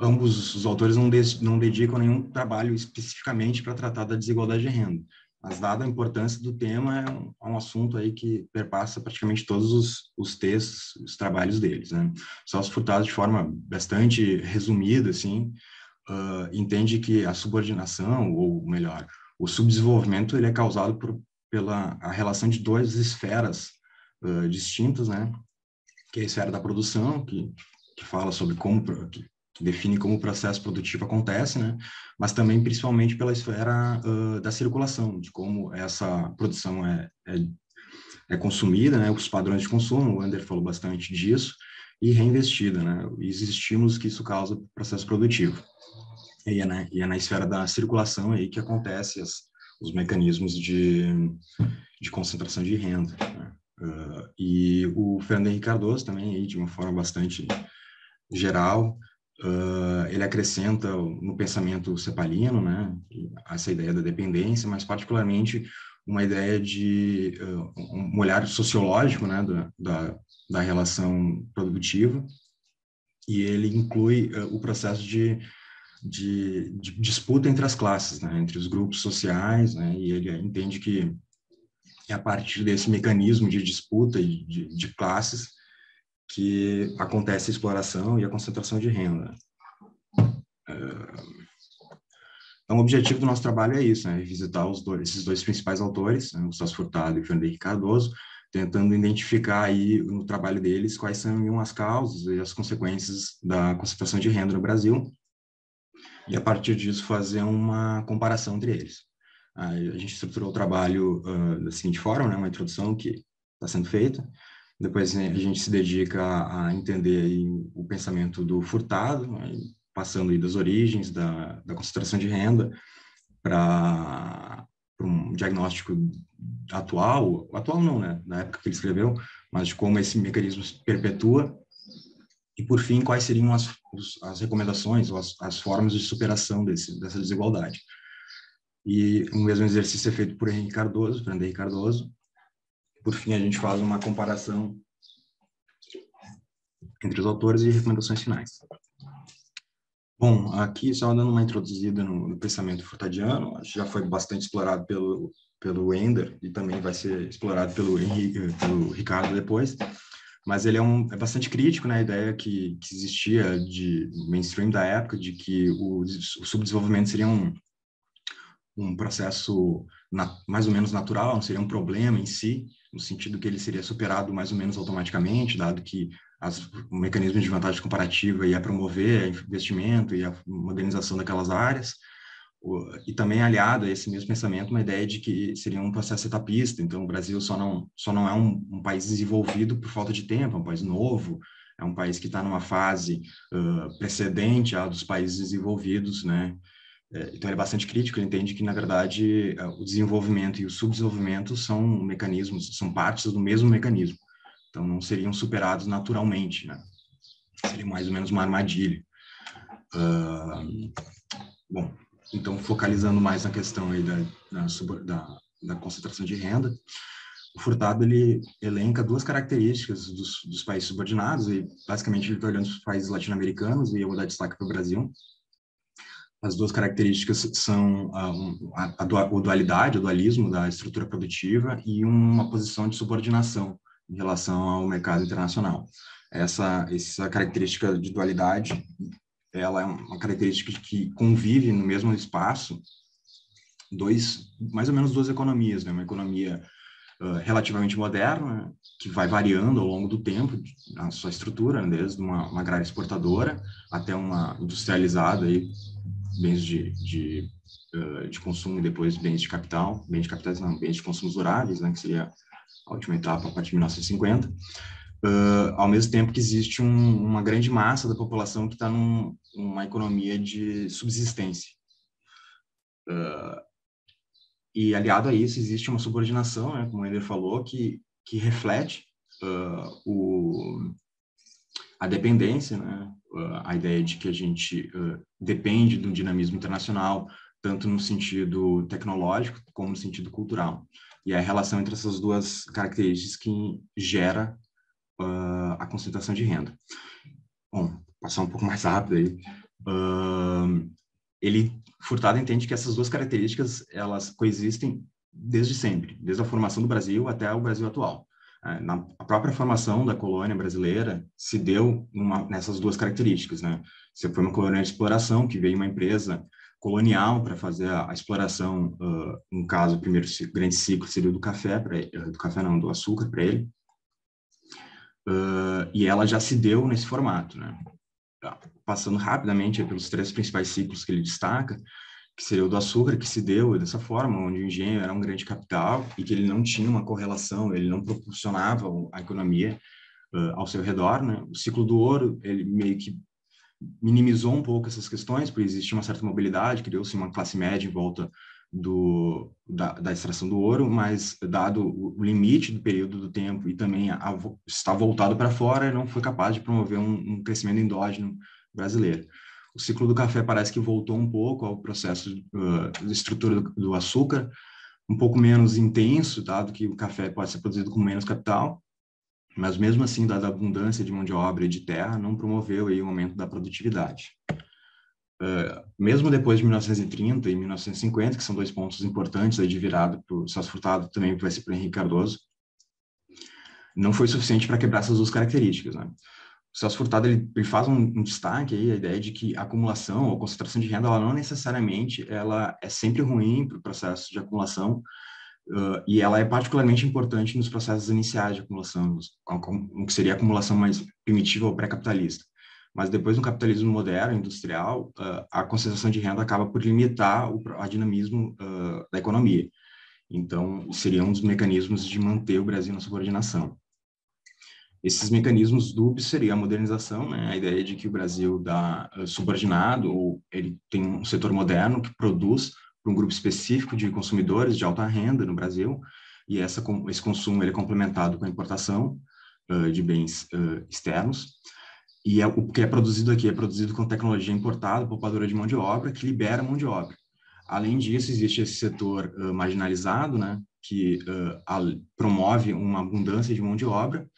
ambos os autores não dedicam nenhum trabalho especificamente para tratar da desigualdade de renda, mas dada a importância do tema, é um assunto aí que perpassa praticamente todos os textos, os trabalhos deles, né? Celso Furtado, de forma bastante resumida, assim, entende que a subordinação, ou melhor, o subdesenvolvimento, ele é causado pela a relação de duas esferas distintas, né? Que é a esfera da produção, que fala sobre que define como o processo produtivo acontece, né? Mas também, principalmente, pela esfera da circulação, de como essa produção é consumida, né? Os padrões de consumo, o Ander falou bastante disso, e reinvestida, né? E os estímulos que isso causa para o processo produtivo. E é na esfera da circulação aí que acontece os mecanismos de concentração de renda, né? E o Fernando Henrique Cardoso também, aí, de uma forma bastante geral, ele acrescenta no pensamento cepalino, né, essa ideia da dependência, mas particularmente uma ideia de um olhar sociológico, né, da relação produtiva, e ele inclui o processo de disputa entre as classes, né, entre os grupos sociais, né, e ele entende que é a partir desse mecanismo de disputa de classes que acontece a exploração e a concentração de renda. Então, o objetivo do nosso trabalho é isso, né, visitar esses dois principais autores, né, o Celso Furtado e o Fernando Henrique Cardoso, tentando identificar aí no trabalho deles quais são as causas e as consequências da concentração de renda no Brasil, e a partir disso fazer uma comparação entre eles. A gente estruturou o trabalho da seguinte forma, né, uma introdução que está sendo feita, depois a gente se dedica a entender aí o pensamento do Furtado, né, passando aí das origens da concentração de renda para um diagnóstico atual não, né, na época que ele escreveu, mas de como esse mecanismo se perpetua, e por fim, quais seriam as recomendações ou as formas de superação dessa desigualdade. E o mesmo exercício é feito por Henrique Cardoso, Fernando Henrique Cardoso. Por fim, a gente faz uma comparação entre os autores e recomendações finais. Bom, aqui só dando uma introduzida no pensamento furtadiano, já foi bastante explorado pelo Ender e também vai ser explorado pelo Ricardo depois, mas ele é bastante crítico na ideia que existia de mainstream da época, de que o subdesenvolvimento seria um processo mais ou menos natural, não seria um problema em si, no sentido que ele seria superado mais ou menos automaticamente, dado que o mecanismo de vantagem comparativa ia promover o investimento e a modernização daquelas áreas, e também aliado a esse mesmo pensamento uma ideia de que seria um processo etapista. Então o Brasil só não é um país desenvolvido por falta de tempo, é um país novo, é um país que está numa fase precedente à dos países desenvolvidos, né? Então ele é bastante crítico, ele entende que na verdade o desenvolvimento e o subdesenvolvimento são mecanismos, são partes do mesmo mecanismo. Então, não seriam superados naturalmente, né? Seria mais ou menos uma armadilha. Bom, então, focalizando mais na questão aí da concentração de renda, o Furtado, ele elenca duas características dos países subordinados, e basicamente ele está olhando os países latino-americanos, e eu vou dar destaque para o Brasil. As duas características são a dualidade, o dualismo da estrutura produtiva e uma posição de subordinação em relação ao mercado internacional. Essa característica de dualidade, ela é uma característica que convive no mesmo espaço mais ou menos duas economias, né? Uma economia relativamente moderna, que vai variando ao longo do tempo a sua estrutura, né? Desde uma agrária exportadora até uma industrializada, aí, bens de consumo e depois bens de capital, bens de consumos duráveis, né? Que seria a última etapa, a partir de 1950, ao mesmo tempo que existe uma grande massa da população que está numa economia de subsistência. E aliado a isso, existe uma subordinação, né, como o Ender falou, que reflete a dependência, né, a ideia de que a gente depende do dinamismo internacional, tanto no sentido tecnológico como no sentido cultural. E a relação entre essas duas características que gera a concentração de renda. Bom, passar um pouco mais rápido aí. Furtado entende que essas duas características, elas coexistem desde sempre, desde a formação do Brasil até o Brasil atual. A própria formação da colônia brasileira se deu nessas duas características, né? Você foi uma colônia de exploração, que veio uma empresa colonial para fazer a exploração, no caso, o primeiro grande ciclo seria do café, do açúcar para ele, e ela já se deu nesse formato, né? Passando rapidamente pelos três principais ciclos que ele destaca, que seria o do açúcar, que se deu dessa forma, onde o engenho era um grande capital e que ele não tinha uma correlação, ele não proporcionava a economia ao seu redor, né? O ciclo do ouro, ele meio que minimizou um pouco essas questões, porque existia uma certa mobilidade, criou-se uma classe média em volta da extração do ouro, mas dado o limite do período do tempo e também está voltado para fora, não foi capaz de promover um crescimento endógeno brasileiro. O ciclo do café parece que voltou um pouco ao processo de estrutura do açúcar, um pouco menos intenso, dado que o café pode ser produzido com menos capital, mas mesmo assim, dada a abundância de mão de obra e de terra, não promoveu aí o aumento da produtividade. Mesmo depois de 1930 e 1950, que são dois pontos importantes aí de virada para o Celso Furtado, também vai ser para o Henrique Cardoso, não foi suficiente para quebrar essas duas características, né? O Celso Furtado ele faz um destaque aí, a ideia de que a acumulação ou concentração de renda, ela não necessariamente ela é sempre ruim para o processo de acumulação, e ela é particularmente importante nos processos iniciais de acumulação, o que seria a acumulação mais primitiva ou pré-capitalista. Mas depois do capitalismo moderno, industrial, a concentração de renda acaba por limitar o dinamismo da economia. Então, seria um dos mecanismos de manter o Brasil na subordinação. Esses mecanismos dúbios seria a modernização, né? A ideia de que o Brasil dá subordinado, ou ele tem um setor moderno que produz para um grupo específico de consumidores de alta renda no Brasil, e esse consumo ele é complementado com a importação de bens externos, e o que é produzido aqui é produzido com tecnologia importada, poupadora de mão de obra, que libera mão de obra. Além disso, existe esse setor marginalizado, né, que promove uma abundância de mão de obra,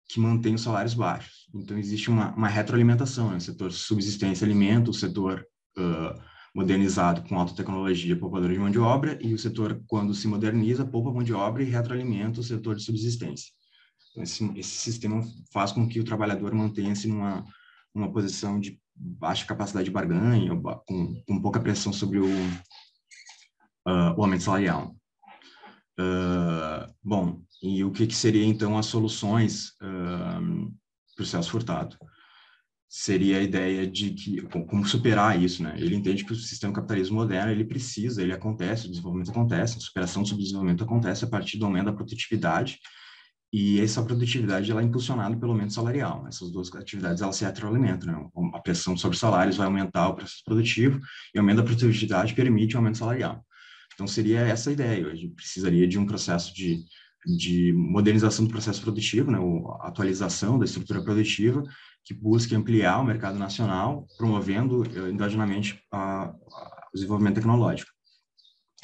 que mantém os salários baixos. Então, existe uma retroalimentação, né? O setor subsistência e alimento, o setor modernizado com alta tecnologia, poupadora de mão de obra, e o setor, quando se moderniza, poupa mão de obra e retroalimenta o setor de subsistência. Então, esse sistema faz com que o trabalhador mantenha-se numa posição de baixa capacidade de barganha, com pouca pressão sobre o aumento salarial. Bom, e o que seria, então, as soluções para o Celso Furtado? Seria a ideia de que, como superar isso, né? Ele entende que o sistema capitalismo moderno, ele acontece, o desenvolvimento acontece, a superação do subdesenvolvimento acontece a partir do aumento da produtividade, e essa produtividade ela é impulsionada pelo aumento salarial. Essas duas atividades elas se retroalimentam, né? A pressão sobre salários vai aumentar o processo produtivo, e o aumento da produtividade permite o aumento salarial. Então, seria essa a ideia. A gente precisaria de um processo de modernização do processo produtivo, né, ou atualização da estrutura produtiva, que busque ampliar o mercado nacional, promovendo endogenamente o desenvolvimento tecnológico.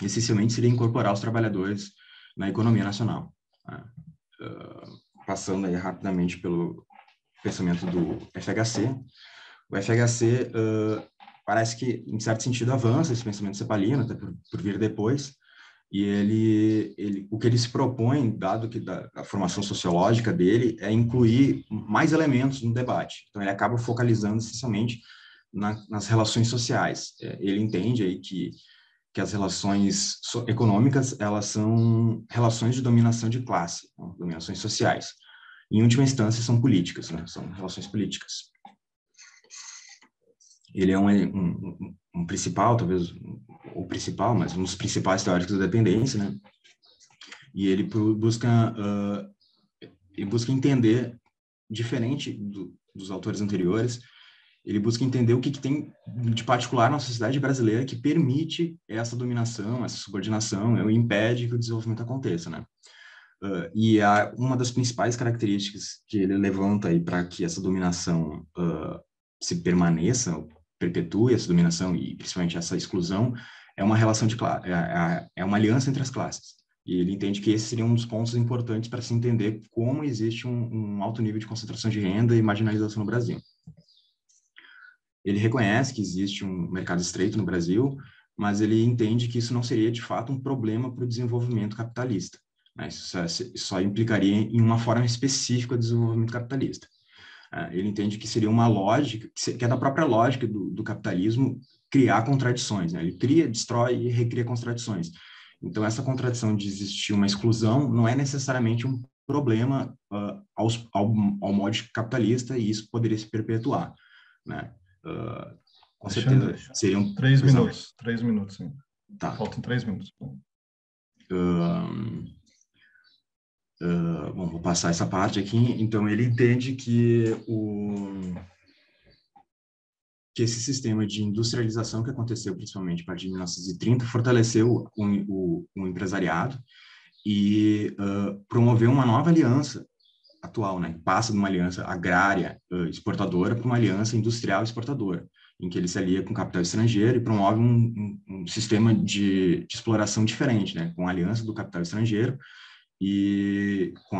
Essencialmente, seria incorporar os trabalhadores na economia nacional. Né? Passando aí rapidamente pelo pensamento do FHC. O FHC parece que, em certo sentido, avança esse pensamento cepalino, até por vir depois, e o que ele se propõe, dado que a formação sociológica dele, é incluir mais elementos no debate. Então, ele acaba focalizando essencialmente nas relações sociais. Ele entende aí que as relações econômicas, elas são relações de dominação de classe, né? Dominações sociais. Em última instância, são políticas, né? São relações políticas. Ele é um principal, talvez o principal, mas um dos principais teóricos da dependência, né? E ele busca entender, diferente dos autores anteriores, ele busca entender o que tem de particular na sociedade brasileira que permite essa dominação, essa subordinação, e impede que o desenvolvimento aconteça, né? E uma das principais características que ele levanta aí para que essa dominação se permaneça, perpetue essa dominação e principalmente essa exclusão, é uma relação de classe, é uma aliança entre as classes. E ele entende que esse seria um dos pontos importantes para se entender como existe um alto nível de concentração de renda e marginalização no Brasil. Ele reconhece que existe um mercado estreito no Brasil, mas ele entende que isso não seria, de fato, um problema para o desenvolvimento capitalista. Né? Isso só implicaria em uma forma específica de desenvolvimento capitalista. Ele entende que seria uma lógica, que é da própria lógica do capitalismo, criar contradições. Né? Ele cria, destrói e recria contradições. Então, essa contradição de existir uma exclusão não é necessariamente um problema ao modo capitalista, e isso poderia se perpetuar. Né? Com certeza seriam 3 minutos. 3 minutos, sim. Tá. Faltam 3 minutos. Bom, vou passar essa parte aqui. Então, ele entende que que esse sistema de industrialização que aconteceu principalmente a partir de 1930 fortaleceu o empresariado e promoveu uma nova aliança atual, né? Passa de uma aliança agrária exportadora para uma aliança industrial exportadora, em que ele se alia com o capital estrangeiro e promove um sistema de exploração diferente, né? Com a aliança do capital estrangeiro e com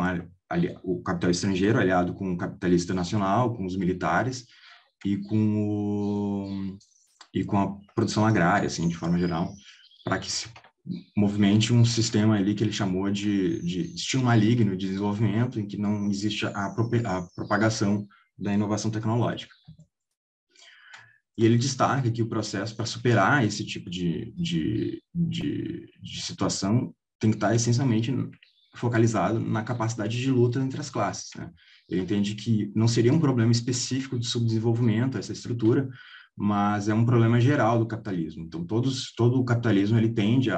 o capital estrangeiro aliado com o capitalista nacional, com os militares e com a produção agrária, assim, de forma geral, para que se movimente um sistema ali que ele chamou de estilo maligno de desenvolvimento, em que não existe a propagação da inovação tecnológica. E ele destaca que o processo para superar esse tipo de situação tem que estar essencialmente focalizado na capacidade de luta entre as classes, né? Ele entende que não seria um problema específico de subdesenvolvimento, essa estrutura, mas é um problema geral do capitalismo. Então, todo o capitalismo ele tende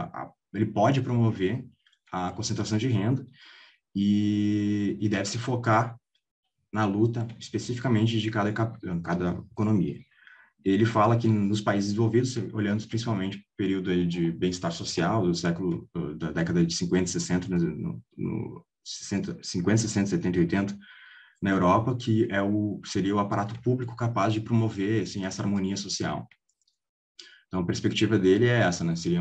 ele pode promover a concentração de renda e deve se focar na luta especificamente de cada economia. Ele fala que nos países desenvolvidos, olhando principalmente o período de bem-estar social da década de 50, 60, 50, 60, 70 e 80, na Europa, que seria o aparato público capaz de promover assim, essa harmonia social. Então, a perspectiva dele é essa, né? Seria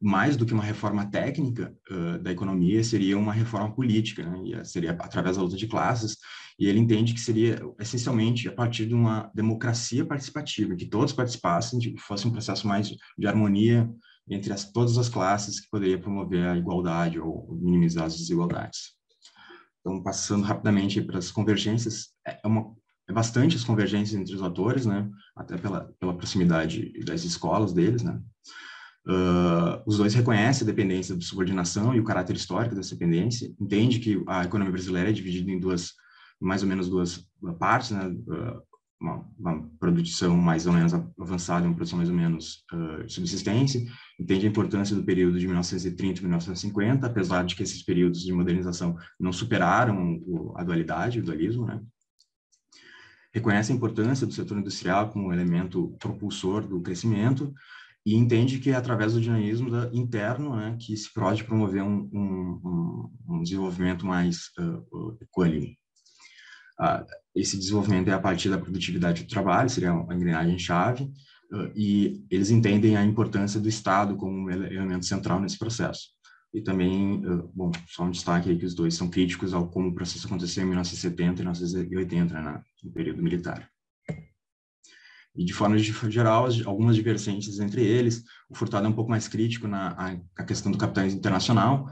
mais do que uma reforma técnica da economia, seria uma reforma política, né? E seria através da luta de classes, e ele entende que seria essencialmente a partir de uma democracia participativa, que todos participassem, que fosse um processo mais de harmonia entre todas as classes, que poderia promover a igualdade ou minimizar as desigualdades. Então, passando rapidamente para as convergências, é bastante as convergências entre os atores, né? Até pela proximidade das escolas deles, né? Os dois reconhecem a dependência de subordinação e o caráter histórico dessa dependência, entende que a economia brasileira é dividida em mais ou menos duas partes, né? Uma produção mais ou menos avançada e uma produção mais ou menos subsistência, entende a importância do período de 1930 e 1950, apesar de que esses períodos de modernização não superaram a dualidade, o dualismo, né? Reconhece a importância do setor industrial como elemento propulsor do crescimento e entende que é através do dinamismo interno, né, que se pode promover um desenvolvimento mais equânime. Esse desenvolvimento é a partir da produtividade do trabalho, seria uma engrenagem-chave, e eles entendem a importância do Estado como um elemento central nesse processo. E também, bom, só um destaque aí que os dois são críticos ao como o processo aconteceu em 1970 e 1980, né, no período militar. E, de forma geral, algumas divergências entre eles. O Furtado é um pouco mais crítico na questão do capital internacional.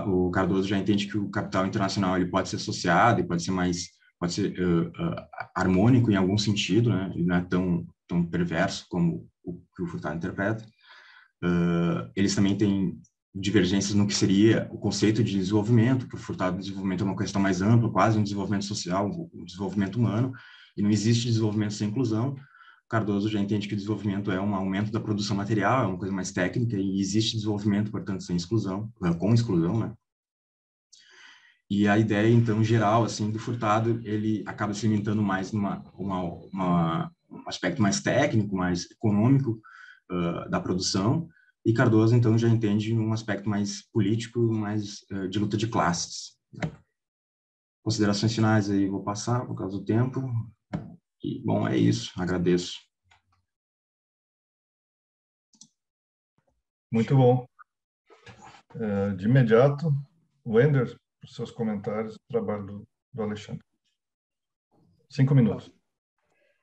O Cardoso já entende que o capital internacional ele pode ser associado e pode ser harmônico em algum sentido, né? Ele não é tão perverso como o que o Furtado interpreta. Eles também têm divergências no que seria o conceito de desenvolvimento, que o Furtado, desenvolvimento é uma questão mais ampla, quase um desenvolvimento social, um desenvolvimento humano, e não existe desenvolvimento sem inclusão. Cardoso já entende que o desenvolvimento é um aumento da produção material, é uma coisa mais técnica, e existe desenvolvimento, portanto, sem exclusão, com exclusão, né? E a ideia, então, geral, assim, do Furtado, ele acaba se limitando mais um aspecto mais técnico, mais econômico da produção, e Cardoso, então, já entende um aspecto mais político, mais de luta de classes. Considerações finais aí, vou passar por causa do tempo. E, bom, é isso. Agradeço. Muito bom. De imediato, Wender, os seus comentários, o trabalho do Alexandre. 5 minutos.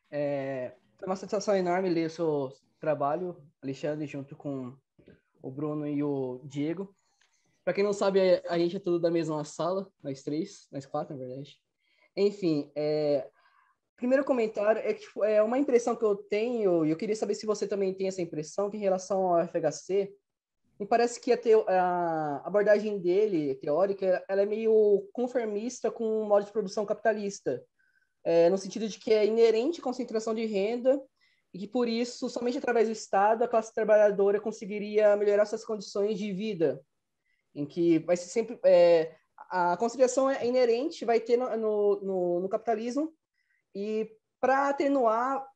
Foi uma satisfação enorme ler o seu trabalho, Alexandre, junto com o Bruno e o Diego. Para quem não sabe, a gente é tudo da mesma sala, nós quatro, na verdade. Enfim, primeiro comentário é que é uma impressão que eu tenho, e eu queria saber se você também tem essa impressão, que em relação ao FHC, me parece que a abordagem dele, teórica, ela é meio conformista com o modo de produção capitalista, no sentido de que é inerente à concentração de renda e que, por isso, somente através do Estado, a classe trabalhadora conseguiria melhorar suas condições de vida, em que vai ser sempre... a concentração é inerente, vai ter no capitalismo, e para atenuar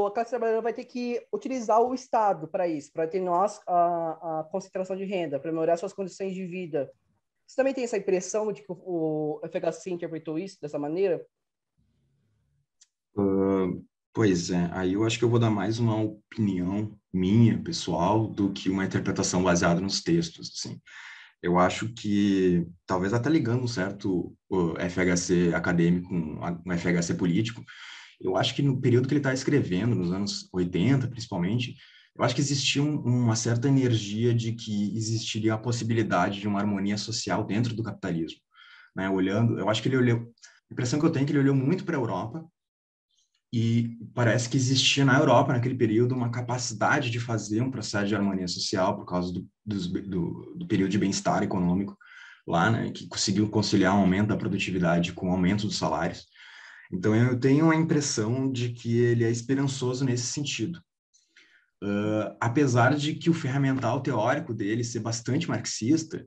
a classe trabalhadora vai ter que utilizar o Estado para isso, para atenuar a concentração de renda, para melhorar suas condições de vida. Você também tem essa impressão de que o FHC interpretou isso dessa maneira? Pois é, aí eu acho que eu vou dar mais uma opinião minha, pessoal, do que uma interpretação baseada nos textos, assim. Eu acho que, talvez até ligando um certo FHC acadêmico com um FHC político, eu acho que no período que ele está escrevendo, nos anos 80, principalmente, eu acho que existia uma certa energia de que existiria a possibilidade de uma harmonia social dentro do capitalismo, né? Olhando, eu acho que ele olhou, a impressão que eu tenho é que ele olhou muito para a Europa, e parece que existia na Europa, naquele período, uma capacidade de fazer um processo de harmonia social por causa do período de bem-estar econômico lá, né, que conseguiu conciliar um aumento da produtividade com o aumento dos salários. Então, eu tenho a impressão de que ele é esperançoso nesse sentido. Apesar de que o ferramental teórico dele ser bastante marxista,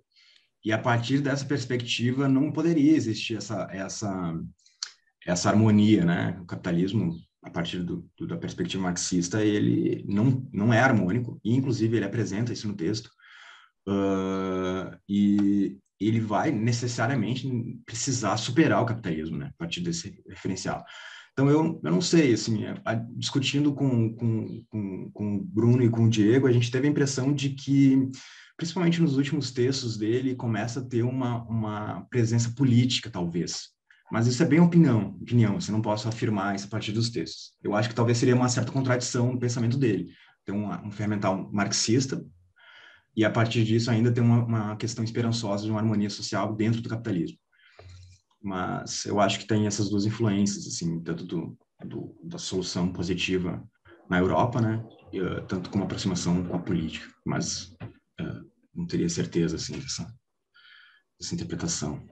e a partir dessa perspectiva não poderia existir essa harmonia, né? O capitalismo, a partir da perspectiva marxista, ele não é harmônico, e inclusive ele apresenta isso no texto, e ele vai necessariamente precisar superar o capitalismo, né? A partir desse referencial. Então, eu não sei, assim, discutindo com o Bruno e com o Diego, a gente teve a impressão de que, principalmente nos últimos textos dele, começa a ter uma presença política, talvez. Mas isso é bem opinião, você não posso afirmar isso a partir dos textos. Eu acho que talvez seria uma certa contradição no pensamento dele. Tem um ferramental marxista, e a partir disso ainda tem uma questão esperançosa de uma harmonia social dentro do capitalismo. Mas eu acho que tem essas duas influências, assim, tanto da solução positiva na Europa, né, tanto como aproximação com a política. Mas não teria certeza, assim, dessa interpretação.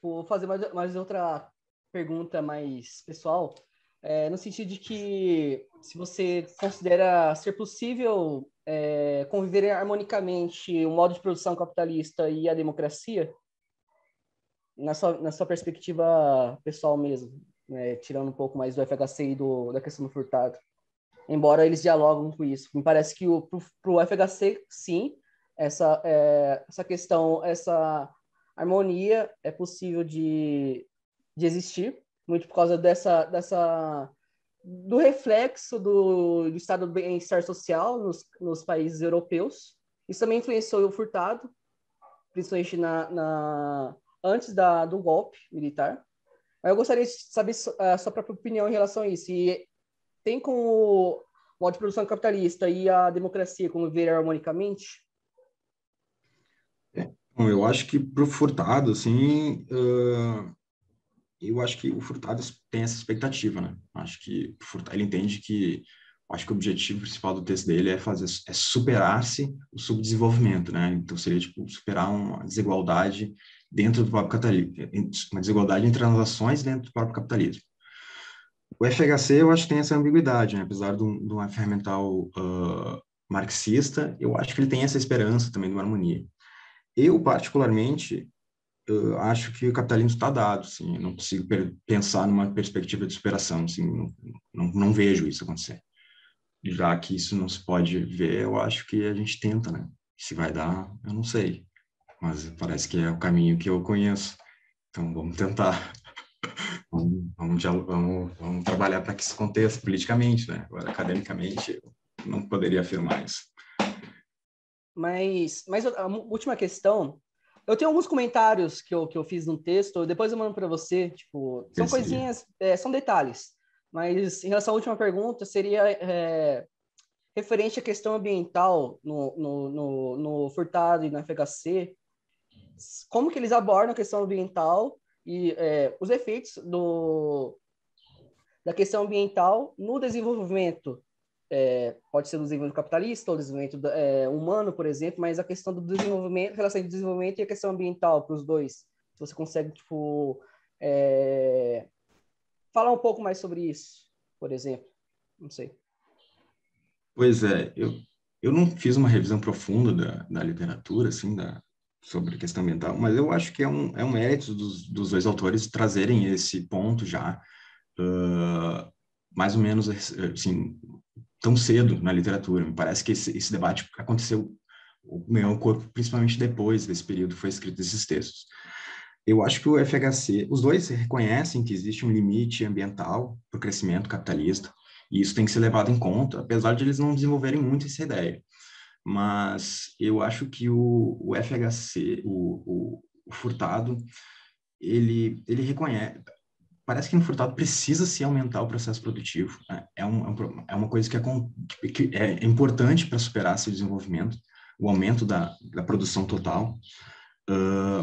Vou fazer mais outra pergunta mais pessoal, no sentido de que se você considera ser possível conviver harmonicamente o modo de produção capitalista e a democracia, na sua perspectiva pessoal mesmo, né, tirando um pouco mais do FHC e da questão do furtado, embora eles dialogam com isso. Me parece que para o FHC, sim, essa questão, essa harmonia é possível de existir, muito por causa do reflexo do estado do bem-estar social nos países europeus. Isso também influenciou o furtado, principalmente antes do golpe militar. Mas eu gostaria de saber a sua própria opinião em relação a isso. E tem como o modo de produção capitalista e a democracia conviver harmonicamente? Bom, eu acho que para o Furtado, assim, eu acho que o Furtado tem essa expectativa, né? Acho que o Furtado, ele entende que, acho que o objetivo principal do texto dele é superar-se o subdesenvolvimento, né? Então seria tipo superar uma desigualdade dentro do próprio capitalismo, uma desigualdade entre as nações dentro do próprio capitalismo. O FHC, eu acho que tem essa ambiguidade, né? Apesar de um ferramental marxista, eu acho que ele tem essa esperança também de uma harmonia. Eu, particularmente, acho que o capitalismo está dado, assim, eu não consigo pensar numa perspectiva de superação, assim, não vejo isso acontecer. Já que isso não se pode ver, eu acho que a gente tenta, né? Se vai dar, eu não sei, mas parece que é o caminho que eu conheço, então vamos tentar. Vamos trabalhar para que isso aconteça politicamente, né? Agora, academicamente, eu não poderia afirmar isso. Mas a última questão, eu tenho alguns comentários que eu fiz no texto, depois eu mando para você, tipo, são coisinhas, são detalhes, mas em relação à última pergunta, seria referente à questão ambiental no Furtado e no FHC, como que eles abordam a questão ambiental e os efeitos da questão ambiental no desenvolvimento. Pode ser do desenvolvimento capitalista ou desenvolvimento humano, por exemplo, mas a questão do desenvolvimento, a relação de desenvolvimento e a questão ambiental para os dois. Se você consegue, tipo, falar um pouco mais sobre isso, por exemplo. Não sei. Pois é, eu não fiz uma revisão profunda da literatura, assim, sobre a questão ambiental, mas eu acho que é um mérito dos dois autores trazerem esse ponto já, mais ou menos assim, tão cedo na literatura. Me parece que esse debate aconteceu, ganhou corpo principalmente depois desse período que foi escrito esses textos. Eu acho que o FHC, os dois reconhecem que existe um limite ambiental para o crescimento capitalista, e isso tem que ser levado em conta, apesar de eles não desenvolverem muito essa ideia. Mas eu acho que o FHC, o Furtado, ele reconhece. Parece que no Furtado precisa se aumentar o processo produtivo. Né? É uma coisa que é importante para superar esse desenvolvimento, o aumento da produção total.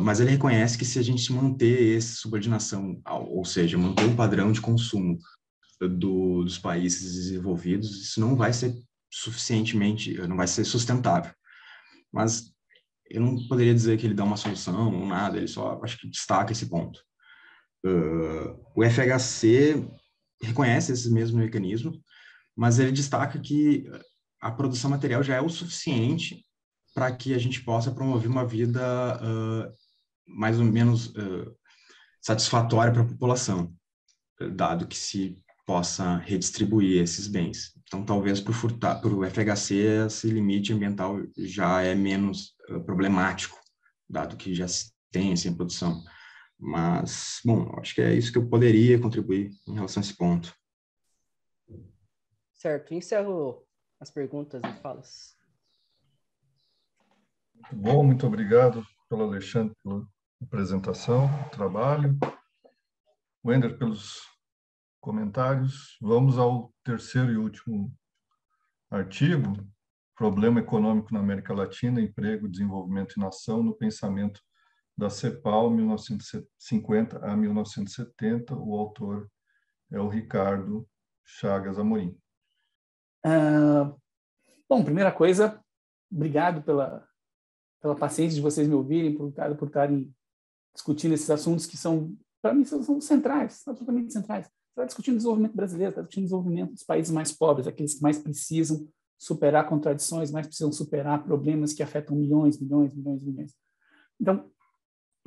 Mas ele reconhece que se a gente manter essa subordinação, ou seja, manter o padrão de consumo dos países desenvolvidos, isso não vai ser não vai ser sustentável. Mas eu não poderia dizer que ele dá uma solução ou nada, ele só, acho que destaca esse ponto. O FHC reconhece esse mesmo mecanismo, mas ele destaca que a produção material já é o suficiente para que a gente possa promover uma vida mais ou menos satisfatória para a população, dado que se possa redistribuir esses bens. Então, talvez para o FHC esse limite ambiental já é menos problemático, dado que já se tem essa produção. Mas, bom, acho que é isso que eu poderia contribuir em relação a esse ponto. Certo, encerro as perguntas e falas. Muito bom, muito obrigado pelo Alexandre pela apresentação, trabalho. Wender, pelos comentários. Vamos ao terceiro e último artigo, Problema Econômico na América Latina, Emprego, Desenvolvimento e Nação no Pensamento da CEPAL, 1950 a 1970. O autor é o Ricardo Chagas Amorim. Bom, primeira coisa, obrigado pela paciência de vocês me ouvirem, por estarem discutindo esses assuntos que são, para mim, são centrais, absolutamente centrais. Você está discutindo o desenvolvimento brasileiro, está discutindo o desenvolvimento dos países mais pobres, aqueles que mais precisam superar contradições, mais precisam superar problemas que afetam milhões. Então,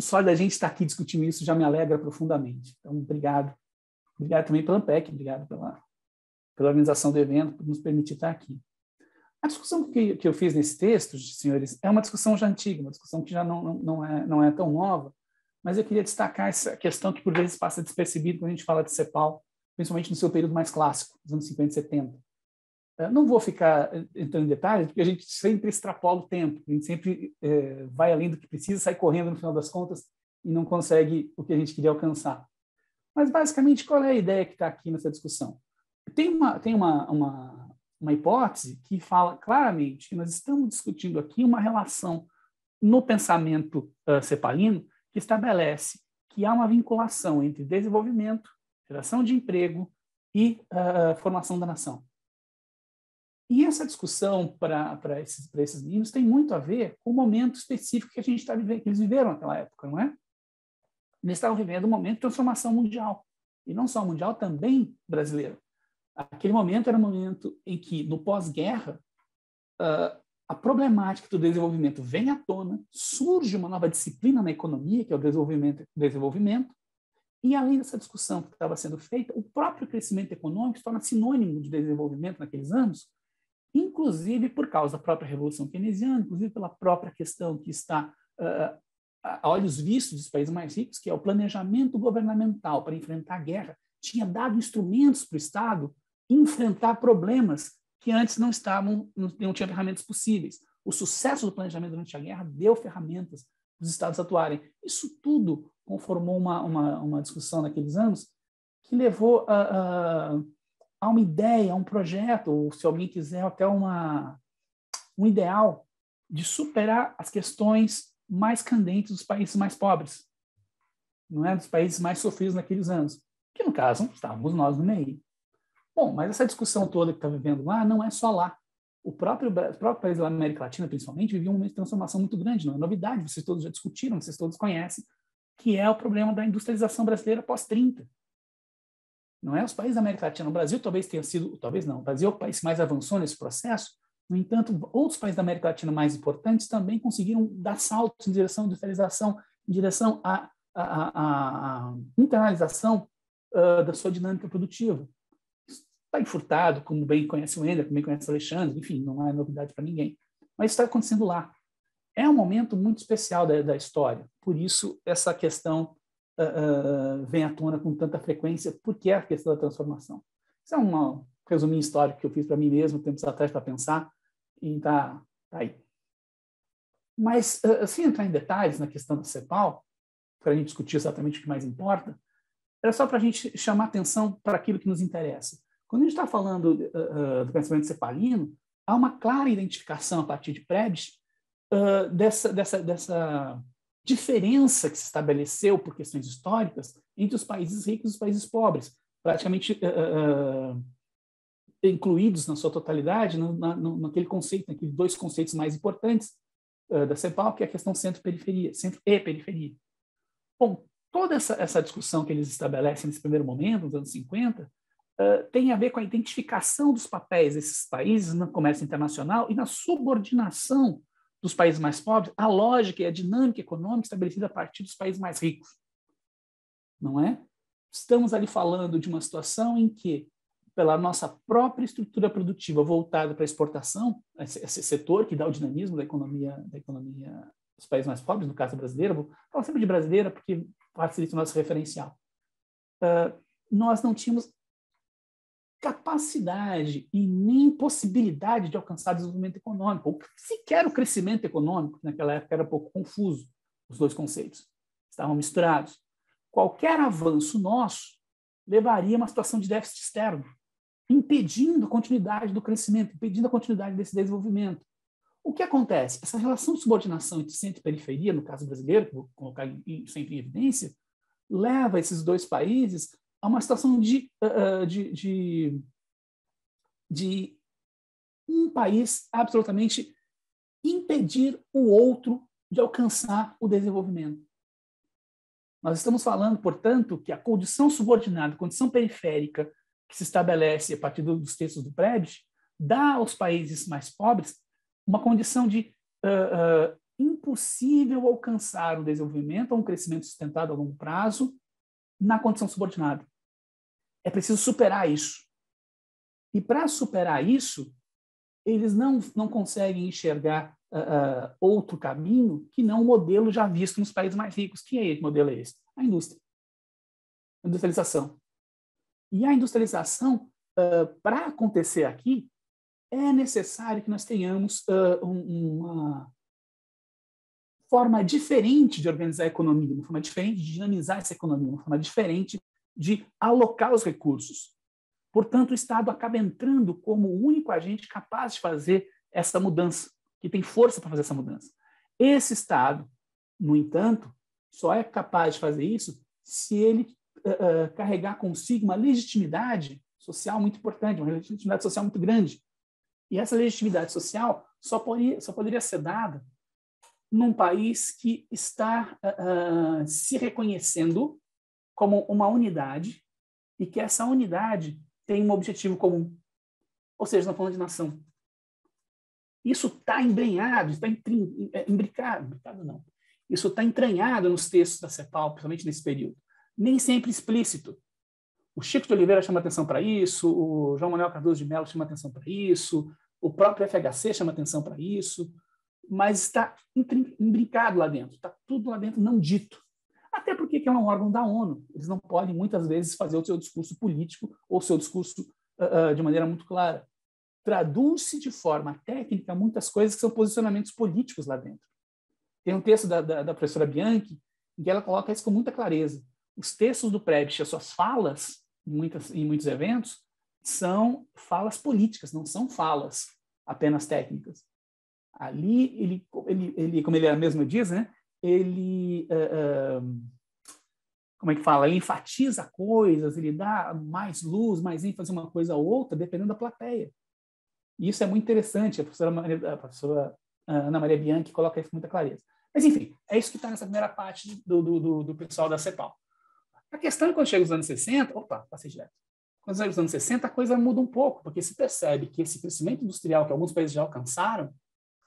só da gente estar aqui discutindo isso já me alegra profundamente. Então, obrigado. Obrigado também pela ANPEC, obrigado pela organização do evento, por nos permitir estar aqui. A discussão que eu fiz nesse texto, senhores, é uma discussão já antiga, uma discussão que já não é tão nova, mas eu queria destacar essa questão que, por vezes, passa despercebido quando a gente fala de CEPAL, principalmente no seu período mais clássico, dos anos 50 e 70. Não vou ficar entrando em detalhes, porque a gente sempre extrapola o tempo, a gente sempre vai além do que precisa, sai correndo no final das contas e não consegue o que a gente queria alcançar. Mas, basicamente, qual é a ideia que está aqui nessa discussão? Tem uma hipótese que fala claramente que nós estamos discutindo aqui uma relação no pensamento cepalino que estabelece que há uma vinculação entre desenvolvimento, geração de emprego e formação da nação. E essa discussão para esses meninos tem muito a ver com o momento específico que a gente está vivendo, que eles viveram naquela época, não é? Eles estavam vivendo um momento de transformação mundial, e não só mundial, também brasileiro. Aquele momento era um momento em que, no pós-guerra, a problemática do desenvolvimento vem à tona, surge uma nova disciplina na economia, que é o desenvolvimento, e além dessa discussão que estava sendo feita, o próprio crescimento econômico se torna sinônimo de desenvolvimento naqueles anos, inclusive por causa da própria Revolução Keynesiana, inclusive pela própria questão que está a olhos vistos dos países mais ricos, que é o planejamento governamental para enfrentar a guerra, tinha dado instrumentos para o Estado enfrentar problemas que antes não tinham ferramentas possíveis. O sucesso do planejamento durante a guerra deu ferramentas para os Estados atuarem. Isso tudo conformou uma discussão naqueles anos que levou a uma ideia, a um projeto, ou se alguém quiser, até um ideal de superar as questões mais candentes dos países mais pobres, não é? Dos países mais sofridos naqueles anos, que no caso estávamos nós no meio. Bom, mas essa discussão toda que está vivendo lá não é só lá. O próprio país da América Latina, principalmente, vivia um momento de transformação muito grande, não é novidade, vocês todos já discutiram, vocês todos conhecem, que é o problema da industrialização brasileira pós-30. Não é? Os países da América Latina, o Brasil talvez tenha sido, talvez não, o Brasil é o país que mais avançou nesse processo. No entanto, outros países da América Latina mais importantes também conseguiram dar saltos em direção à industrialização, em direção à internalização da sua dinâmica produtiva. Está Furtado, como bem conhece o Ender, como bem conhece o Alexandre, enfim, não é novidade para ninguém. Mas está acontecendo lá. É um momento muito especial da história. Por isso, essa questão vem à tona com tanta frequência, porque é a questão da transformação. Isso é um resuminho histórico que eu fiz para mim mesmo, tempos atrás, para pensar, e está aí. Mas, sem entrar em detalhes na questão da CEPAL, para a gente discutir exatamente o que mais importa, era só para a gente chamar atenção para aquilo que nos interessa. Quando a gente está falando do pensamento cepalino, há uma clara identificação a partir de Prebisch dessa diferença que se estabeleceu por questões históricas entre os países ricos e os países pobres, praticamente incluídos na sua totalidade naquele conceito, naqueles dois conceitos mais importantes da CEPAL, que é a questão centro-periferia, centro e periferia. Bom, toda essa discussão que eles estabelecem nesse primeiro momento, nos anos 50, tem a ver com a identificação dos papéis desses países no comércio internacional e na subordinação dos países mais pobres à lógica e à dinâmica econômica estabelecida a partir dos países mais ricos. Não é? Estamos ali falando de uma situação em que, pela nossa própria estrutura produtiva voltada para a exportação, esse setor que dá o dinamismo da economia dos países mais pobres, no caso brasileiro, vou falar sempre de brasileira porque facilita o nosso referencial. Nós não tínhamos capacidade e nem possibilidade de alcançar desenvolvimento econômico, ou sequer o crescimento econômico, que naquela época era um pouco confuso, os dois conceitos estavam misturados. Qualquer avanço nosso levaria a uma situação de déficit externo, impedindo a continuidade do crescimento, impedindo a continuidade desse desenvolvimento. O que acontece? Essa relação de subordinação entre centro e periferia, no caso brasileiro, que vou colocar sempre em evidência, leva esses dois países a uma situação de um país absolutamente impedir o outro de alcançar o desenvolvimento. Nós estamos falando, portanto, que a condição subordinada, a condição periférica que se estabelece a partir dos textos do Prebisch, dá aos países mais pobres uma condição de impossível alcançar o desenvolvimento ou um crescimento sustentado a longo prazo na condição subordinada. É preciso superar isso. E para superar isso, eles não conseguem enxergar outro caminho que não o modelo já visto nos países mais ricos. Que modelo é esse? A indústria. A industrialização. E a industrialização, para acontecer aqui, é necessário que nós tenhamos uma forma diferente de organizar a economia, uma forma diferente de dinamizar essa economia, uma forma diferente de alocar os recursos. Portanto, o Estado acaba entrando como o único agente capaz de fazer essa mudança, que tem força para fazer essa mudança. Esse Estado, no entanto, só é capaz de fazer isso se ele carregar consigo uma legitimidade social muito importante, uma legitimidade social muito grande. E essa legitimidade social só poderia ser dada num país que está se reconhecendo como uma unidade e que essa unidade tem um objetivo comum. Ou seja, não falando de nação. Isso está embrenhado, está imbricado não. Isso está entranhado nos textos da CEPAL, principalmente nesse período. Nem sempre explícito. O Chico de Oliveira chama atenção para isso, o João Manuel Cardoso de Mello chama atenção para isso, o próprio FHC chama atenção para isso, mas está imbricado lá dentro, está tudo lá dentro não dito. Até porque é um órgão da ONU. Eles não podem, muitas vezes, fazer o seu discurso político ou o seu discurso de maneira muito clara. Traduz-se de forma técnica muitas coisas que são posicionamentos políticos lá dentro. Tem um texto da professora Bianchi em que ela coloca isso com muita clareza. Os textos do Prebisch, as suas falas, em muitos eventos, são falas políticas, não são falas apenas técnicas. Ali, ele como ele mesmo diz, né, ele como é que fala? Ele enfatiza coisas, ele dá mais luz, mais ênfase a uma coisa ou outra, dependendo da plateia. E isso é muito interessante. A professora Ana Maria Bianchi coloca isso com muita clareza. Mas, enfim, é isso que está nessa primeira parte do pessoal da CEPAL. A questão é que quando chega os anos 60, passei direto. Quando chega os anos 60, a coisa muda um pouco, porque se percebe que esse crescimento industrial que alguns países já alcançaram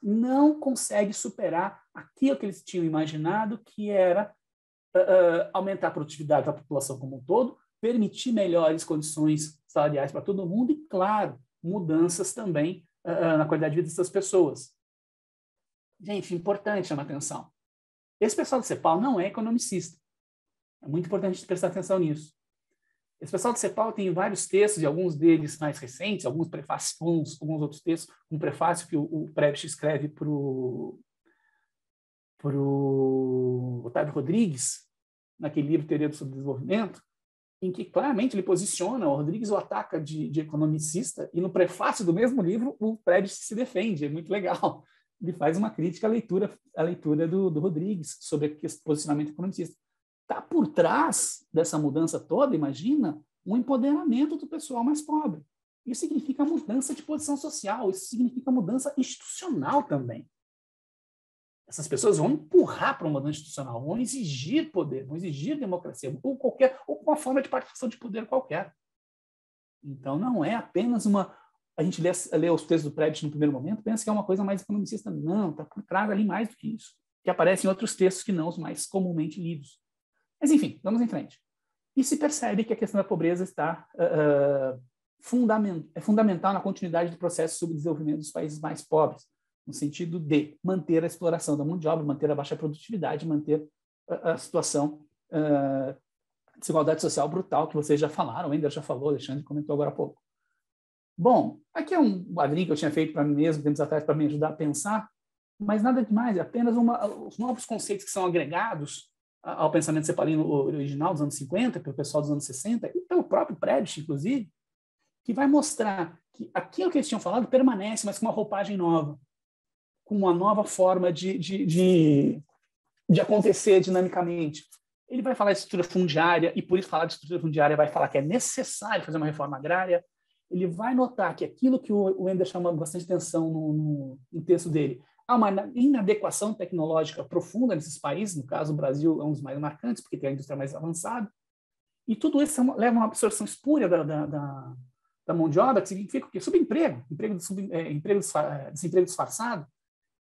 não consegue superar aquilo que eles tinham imaginado, que era aumentar a produtividade da população como um todo, permitir melhores condições salariais para todo mundo e, claro, mudanças também na qualidade de vida dessas pessoas. Gente, importante chamar atenção. Esse pessoal do CEPAL não é economicista. É muito importante a gente prestar atenção nisso. Esse pessoal do CEPAL tem vários textos, e alguns deles mais recentes, alguns prefácios, alguns outros textos, um prefácio que o Prebisch escreve para o Otávio Rodrigues, naquele livro Teoria do Subdesenvolvimento, em que claramente ele posiciona, o Rodrigues o ataca de economicista, e no prefácio do mesmo livro o Prebisch se defende, é muito legal. Ele faz uma crítica à leitura do Rodrigues sobre o posicionamento economicista. Está por trás dessa mudança toda, imagina, um empoderamento do pessoal mais pobre. Isso significa mudança de posição social, isso significa mudança institucional também. Essas pessoas vão empurrar para uma mudança institucional, vão exigir poder, vão exigir democracia, ou uma forma de participação de poder qualquer. Então, não é apenas uma... A gente lê os textos do Prebisch no primeiro momento, pensa que é uma coisa mais economicista. Não, está por trás ali mais do que isso, que aparece em outros textos que não os mais comumente lidos. Mas, enfim, vamos em frente. E se percebe que a questão da pobreza está fundamental na continuidade do processo de subdesenvolvimento dos países mais pobres, no sentido de manter a exploração da mão de obra, manter a baixa produtividade, manter a situação de desigualdade social brutal que vocês já falaram, o Ender já falou, o Alexandre comentou agora há pouco. Bom, aqui é um quadrinho que eu tinha feito para mim mesmo, tempos atrás, para me ajudar a pensar, mas nada demais, é apenas os novos conceitos que são agregados ao pensamento cepalino original dos anos 50, pelo pessoal dos anos 60, e pelo próprio Prebisch, inclusive, que vai mostrar que aquilo que eles tinham falado permanece, mas com uma roupagem nova, com uma nova forma de acontecer dinamicamente. Ele vai falar de estrutura fundiária, e por isso falar de estrutura fundiária vai falar que é necessário fazer uma reforma agrária. Ele vai notar que aquilo que o Ender chama bastante atenção no texto dele, há uma inadequação tecnológica profunda nesses países, no caso o Brasil é um dos mais marcantes, porque tem a indústria mais avançada, e tudo isso leva a uma absorção espúria da mão de obra, que significa o quê? Subemprego, desemprego disfarçado,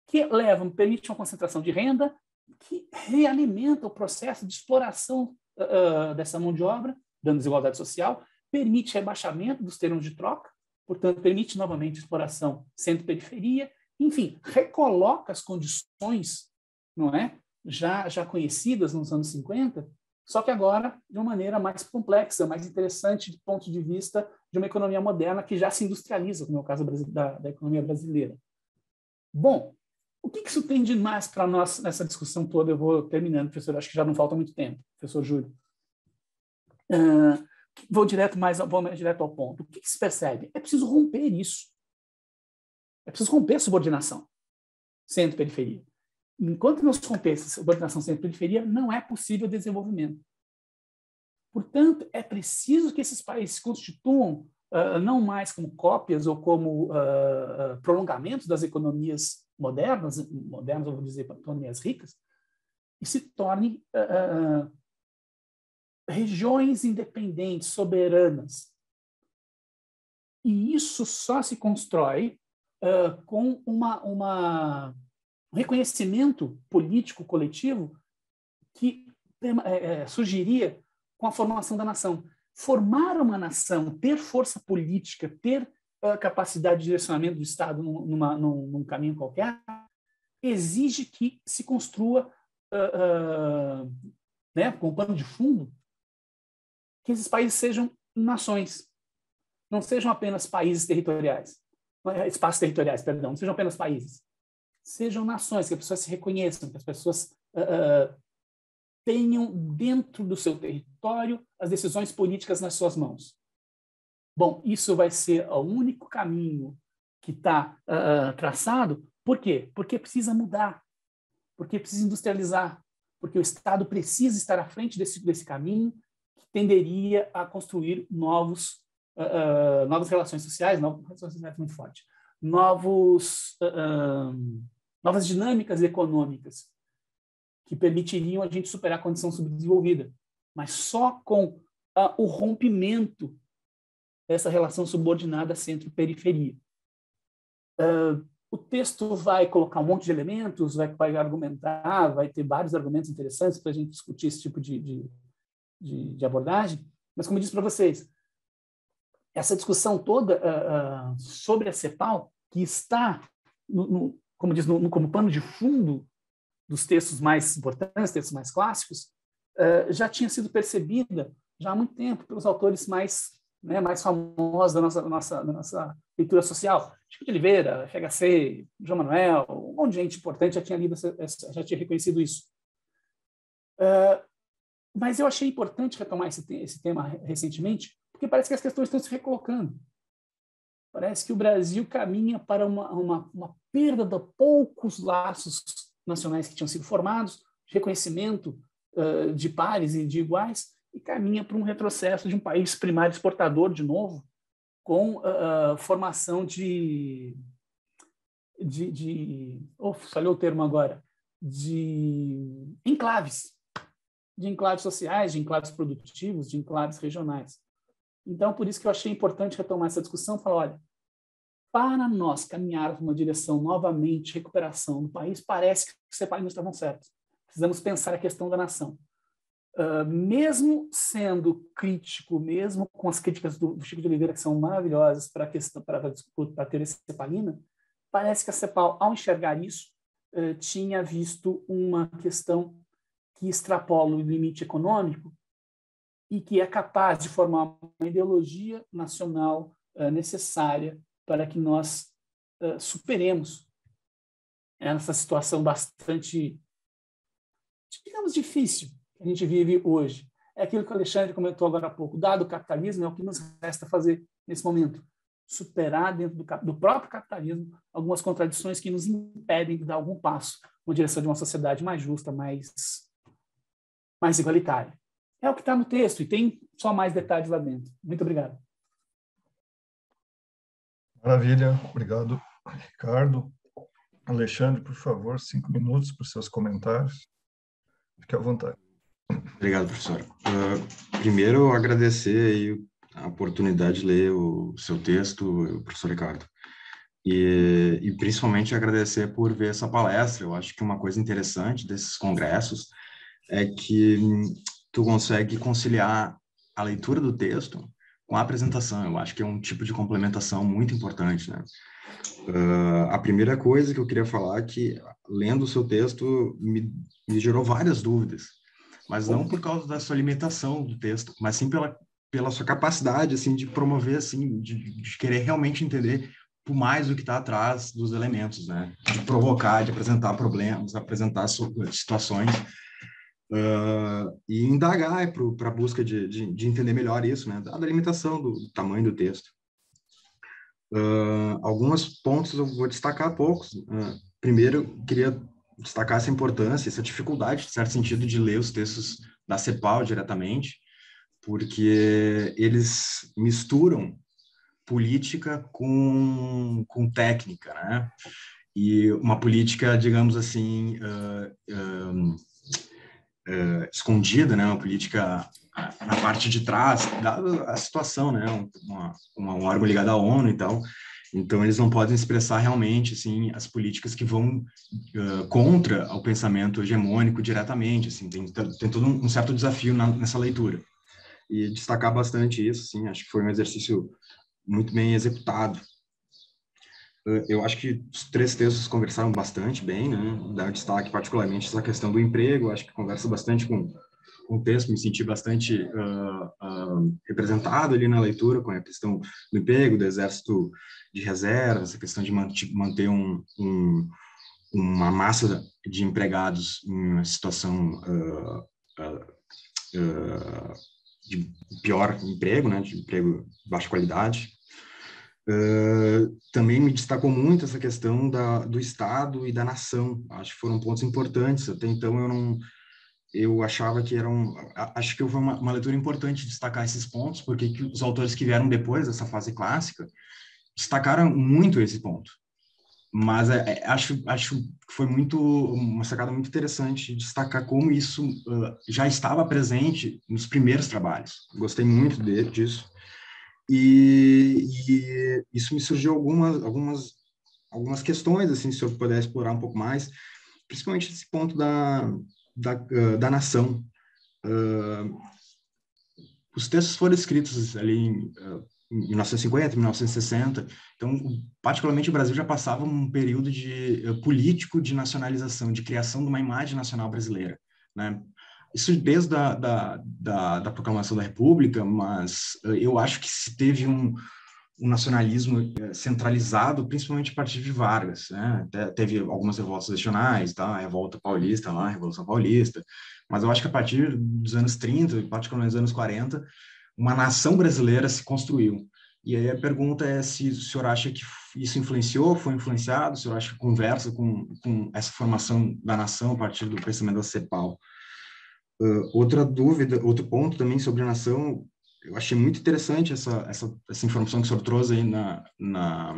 que permite uma concentração de renda, que realimenta o processo de exploração dessa mão de obra, dando desigualdade social, permite rebaixamento dos termos de troca, portanto, permite novamente exploração centro-periferia, enfim, recoloca as condições, não é? já conhecidas nos anos 50, só que agora de uma maneira mais complexa, mais interessante do ponto de vista de uma economia moderna que já se industrializa, como é o caso da economia brasileira. Bom, o que isso tem de mais para nós nessa discussão toda? Eu vou terminando, professor, acho que já não falta muito tempo, professor Júlio. Vou direto ao ponto. O que se percebe? É preciso romper isso. É preciso romper a subordinação centro-periferia. Enquanto não se romper essa subordinação centro-periferia, não é possível desenvolvimento. Portanto, é preciso que esses países se constituam não mais como cópias ou como prolongamentos das economias modernas, eu vou dizer, economias ricas, e se tornem regiões independentes, soberanas. E isso só se constrói com um reconhecimento político coletivo que surgiria com a formação da nação. Formar uma nação, ter força política, ter capacidade de direcionamento do Estado num caminho qualquer, exige que se construa, com um pano de fundo, que esses países sejam nações, não sejam apenas espaços territoriais, não sejam apenas países, sejam nações, que as pessoas se reconheçam, que as pessoas tenham dentro do seu território as decisões políticas nas suas mãos. Bom, isso vai ser o único caminho que está traçado. Por quê? Porque precisa mudar, porque precisa industrializar, porque o Estado precisa estar à frente desse caminho que tenderia a construir novas relações sociais, muito forte, novas dinâmicas econômicas que permitiriam a gente superar a condição subdesenvolvida, mas só com o rompimento dessa relação subordinada centro-periferia. O texto vai colocar um monte de elementos, vai argumentar, vai ter vários argumentos interessantes para a gente discutir esse tipo de abordagem, mas como eu disse para vocês, essa discussão toda sobre a CEPAL, que está, como diz, como pano de fundo dos textos mais importantes, textos mais clássicos, já tinha sido percebida já há muito tempo pelos autores mais famosos da nossa leitura social. Chico de Oliveira, FHC, João Manuel, um monte de gente importante já tinha lido, já tinha reconhecido isso. Mas eu achei importante retomar esse tema recentemente, porque parece que as questões estão se recolocando. Parece que o Brasil caminha para uma perda de poucos laços nacionais que tinham sido formados, de reconhecimento de pares e de iguais, e caminha para um retrocesso de um país primário exportador, de novo, com formação falhou o termo agora, de enclaves sociais, de enclaves produtivos, de enclaves regionais. Então, por isso que eu achei importante retomar essa discussão, falar, olha, para nós caminharmos numa direção novamente de recuperação do país, parece que os separatistas estavam certos. Precisamos pensar a questão da nação. Mesmo sendo crítico, mesmo com as críticas do Chico de Oliveira, que são maravilhosas para a teoria cepalina, parece que a CEPAL, ao enxergar isso, tinha visto uma questão que extrapola o limite econômico e que é capaz de formar uma ideologia nacional necessária para que nós superemos essa situação bastante, digamos, difícil que a gente vive hoje. É aquilo que o Alexandre comentou agora há pouco. Dado o capitalismo, é o que nos resta fazer nesse momento. Superar dentro do próprio capitalismo algumas contradições que nos impedem de dar algum passo na direção de uma sociedade mais justa, mais igualitária. É o que está no texto, e tem só mais detalhes lá dentro. Muito obrigado. Maravilha, obrigado, Ricardo. Alexandre, por favor, 5 minutos para os seus comentários. Fique à vontade. Obrigado, professor. Primeiro, agradecer aí a oportunidade de ler o seu texto, professor Ricardo. E principalmente agradecer por ver essa palestra. Eu acho que uma coisa interessante desses congressos é que tu consegue conciliar a leitura do texto com a apresentação. Eu acho que é um tipo de complementação muito importante, né? A primeira coisa que eu queria falar é que, lendo o seu texto, me gerou várias dúvidas, mas não por causa da sua limitação do texto, mas sim pela sua capacidade, assim, de promover, assim, de querer realmente entender por mais do que está atrás dos elementos, né? De provocar, de apresentar problemas, apresentar situações, e indagar para a busca de entender melhor isso, né? Dada a limitação do tamanho do texto. Alguns pontos eu vou destacar poucos. Primeiro, eu queria destacar essa importância, essa dificuldade, de certo sentido, de ler os textos da CEPAL diretamente, porque eles misturam política com técnica, né? E uma política, digamos assim, escondida, né? Uma política na parte de trás, dada a situação, né? Um órgão ligado à ONU e tal. Então, eles não podem expressar realmente, assim, as políticas que vão contra o pensamento hegemônico diretamente, assim. Tem todo um certo desafio nessa leitura. E destacar bastante isso, assim, acho que foi um exercício muito bem executado. Eu acho que os 3 textos conversaram bastante bem, né? Dá destaque particularmente essa questão do emprego, acho que conversa bastante com o texto, me senti bastante representado ali na leitura com a questão do emprego, do exército de reserva, essa questão de manter uma massa de empregados em uma situação de pior emprego, né? De emprego de baixa qualidade. Também me destacou muito essa questão do Estado e da nação. Acho que foram pontos importantes. Até então eu achava que acho que foi uma leitura importante destacar esses pontos, porque os autores que vieram depois dessa fase clássica destacaram muito esse ponto. Mas acho que foi uma sacada muito interessante destacar como isso já estava presente nos primeiros trabalhos. Gostei muito disso. E isso me surgiu algumas questões, assim, se eu puder explorar um pouco mais, principalmente esse ponto da nação. Os textos foram escritos ali em 1950, 1960. Então, particularmente, o Brasil já passava um período político de nacionalização, de criação de uma imagem nacional brasileira, né? Isso desde da proclamação da República, mas eu acho que se teve um nacionalismo centralizado, principalmente a partir de Vargas, né? Até teve algumas revoltas nacionais, tá? A Revolta Paulista lá, a Revolução Paulista, mas eu acho que a partir dos anos 30, particularmente dos anos 40, uma nação brasileira se construiu. E aí a pergunta é se o senhor acha que isso influenciou, foi influenciado, o senhor acha que conversa com essa formação da nação a partir do pensamento da CEPAL. Outra dúvida, outro ponto também sobre a nação, eu achei muito interessante essa informação que o senhor trouxe aí na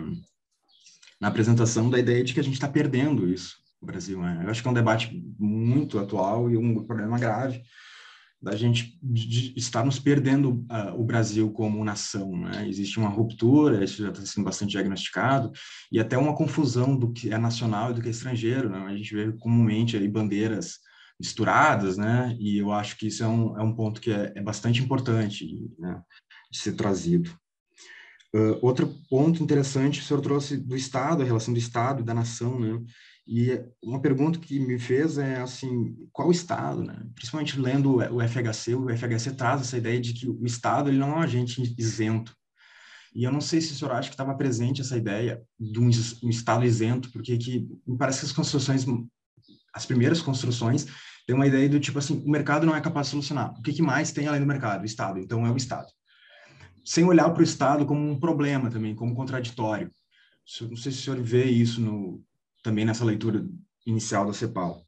apresentação, da ideia de que a gente está perdendo isso no Brasil, né? Eu acho que é um debate muito atual e um problema grave da gente de estarmos perdendo o Brasil como nação, né? Existe uma ruptura, isso já está sendo bastante diagnosticado, e até uma confusão do que é nacional e do que é estrangeiro, né? A gente vê comumente aí bandeiras misturadas, né? E eu acho que isso é um ponto que é bastante importante, né, de ser trazido. Outro ponto interessante, o senhor trouxe do Estado, a relação do Estado e da nação, né? E uma pergunta que me fez é, assim, qual Estado, né? Principalmente lendo o FHC traz essa ideia de que o Estado ele não é um agente isento. E eu não sei se o senhor acha que estava presente essa ideia de um Estado isento, porque me parece que as primeiras construções têm uma ideia do tipo assim, o mercado não é capaz de solucionar. O que mais tem além do mercado? O Estado. Então, é o Estado. Sem olhar para o Estado como um problema também, como contraditório. Não sei se o senhor vê isso também nessa leitura inicial da CEPAL.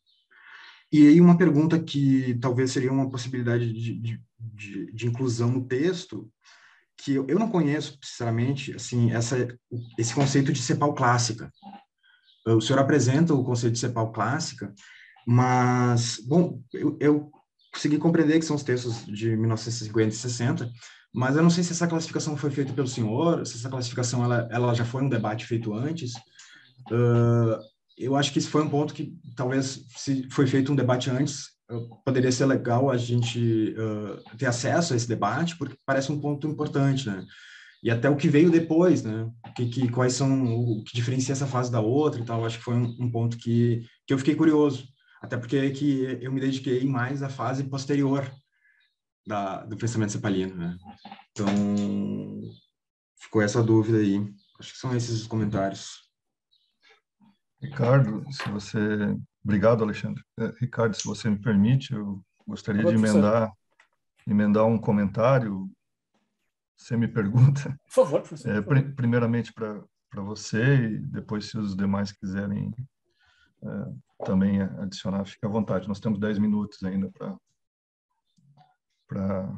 E aí uma pergunta que talvez seria uma possibilidade de inclusão no texto, que eu não conheço, sinceramente, assim, esse conceito de CEPAL clássica. O senhor apresenta o conceito de CEPAL clássica, mas, bom, eu consegui compreender que são os textos de 1950 e 60, mas eu não sei se essa classificação foi feita pelo senhor, se essa classificação ela já foi um debate feito antes. Eu acho que esse foi um ponto que talvez, se foi feito um debate antes, poderia ser legal a gente ter acesso a esse debate, porque parece um ponto importante, né? E até o que veio depois, né? Quais são o que diferencia essa fase da outra e tal. Acho que foi um ponto que eu fiquei curioso, até porque que eu me dediquei mais à fase posterior do pensamento cepalino, né? Então, ficou essa dúvida aí. Acho que são esses os comentários. Ricardo, se você... Obrigado, Alexandre. Ricardo, se você me permite, eu gostaria de emendar um comentário. Você me pergunta. Por favor, professor. Por favor. Primeiramente para você e depois, se os demais quiserem também adicionar, fique à vontade. Nós temos 10 minutos ainda para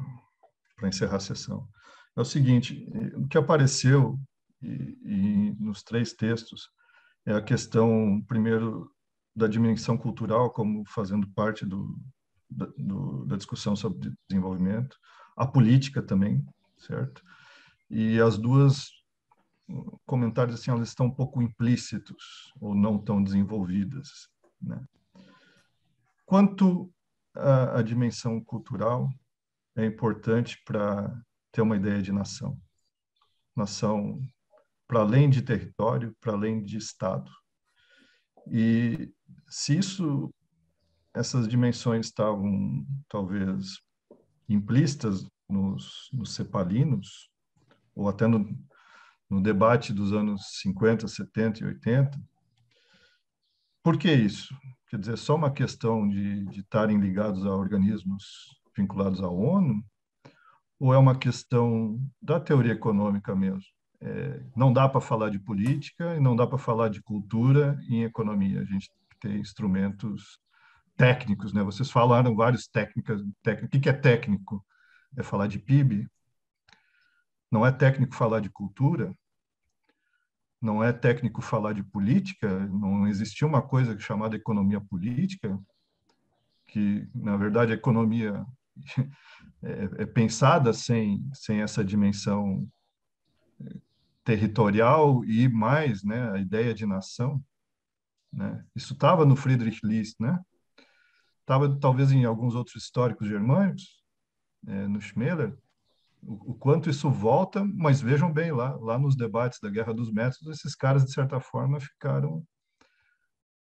encerrar a sessão. É o seguinte, o que apareceu nos 3 textos é a questão, primeiro, da dimensão cultural como fazendo parte da discussão sobre desenvolvimento, a política também, certo? E as duas comentários assim, elas estão um pouco implícitos ou não tão desenvolvidas, né? Quanto à dimensão cultural, é importante para ter uma ideia de nação. Nação para além de território, para além de Estado. E se essas dimensões estavam, talvez, implícitas nos cepalinos, ou até no debate dos anos 50, 70 e 80, por que isso? Quer dizer, só uma questão de estarem ligados a organismos vinculados à ONU, ou é uma questão da teoria econômica mesmo? Não dá para falar de política e não dá para falar de cultura em economia. A gente tem instrumentos técnicos, né? Vocês falaram várias técnicas. O que é técnico? É falar de PIB? Não é técnico falar de cultura? Não é técnico falar de política? Não existia uma coisa chamada economia política, que, na verdade, a economia é pensada sem essa dimensão territorial e mais, né, a ideia de nação, né? Isso estava no Friedrich List, né? Estava talvez em alguns outros históricos germânicos, no Schmeller, o quanto isso volta, mas vejam bem, lá nos debates da Guerra dos Métodos, esses caras, de certa forma, ficaram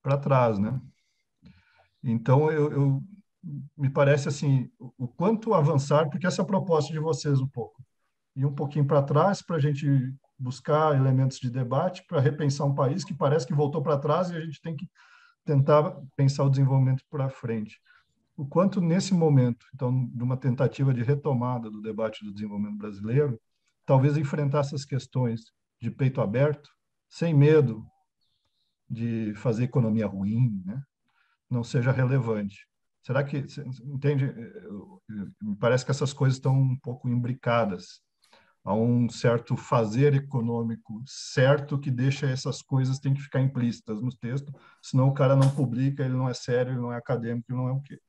para trás, né? Então, me parece assim, o quanto avançar, porque essa é a proposta de vocês um pouco, ir um pouquinho para trás para a gente buscar elementos de debate, para repensar um país que parece que voltou para trás e a gente tem que tentar pensar o desenvolvimento para frente. O quanto nesse momento, então, de uma tentativa de retomada do debate do desenvolvimento brasileiro, talvez enfrentar essas questões de peito aberto, sem medo de fazer economia ruim, né? Não seja relevante. Será que, entende? Me parece que essas coisas estão um pouco imbricadas. Há um certo fazer econômico certo que deixa essas coisas, tem que ficar implícitas no texto, senão o cara não publica, ele não é sério, ele não é acadêmico, ele não é o quê.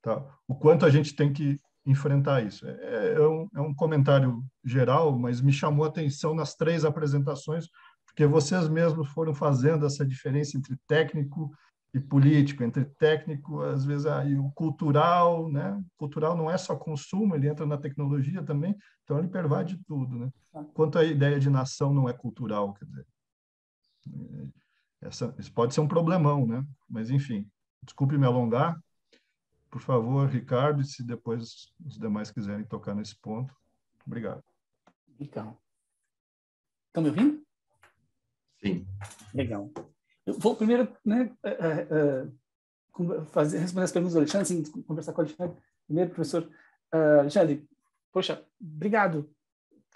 Tá? O quanto a gente tem que enfrentar isso. É um comentário geral, mas me chamou a atenção nas 3 apresentações, porque vocês mesmos foram fazendo essa diferença entre técnico e político, entre técnico, às vezes, aí o cultural, né? O cultural não é só consumo, ele entra na tecnologia também, então ele pervade tudo, né? Quanto à ideia de nação não é cultural, quer dizer, isso pode ser um problemão, né? Mas, enfim, desculpe me alongar. Por favor, Ricardo, e se depois os demais quiserem tocar nesse ponto. Obrigado. Legal. Estão me ouvindo? Sim. Legal. Eu vou primeiro, né, responder as perguntas do Alexandre, assim, conversar com o Alexandre. Primeiro, professor Alexandre, poxa, obrigado.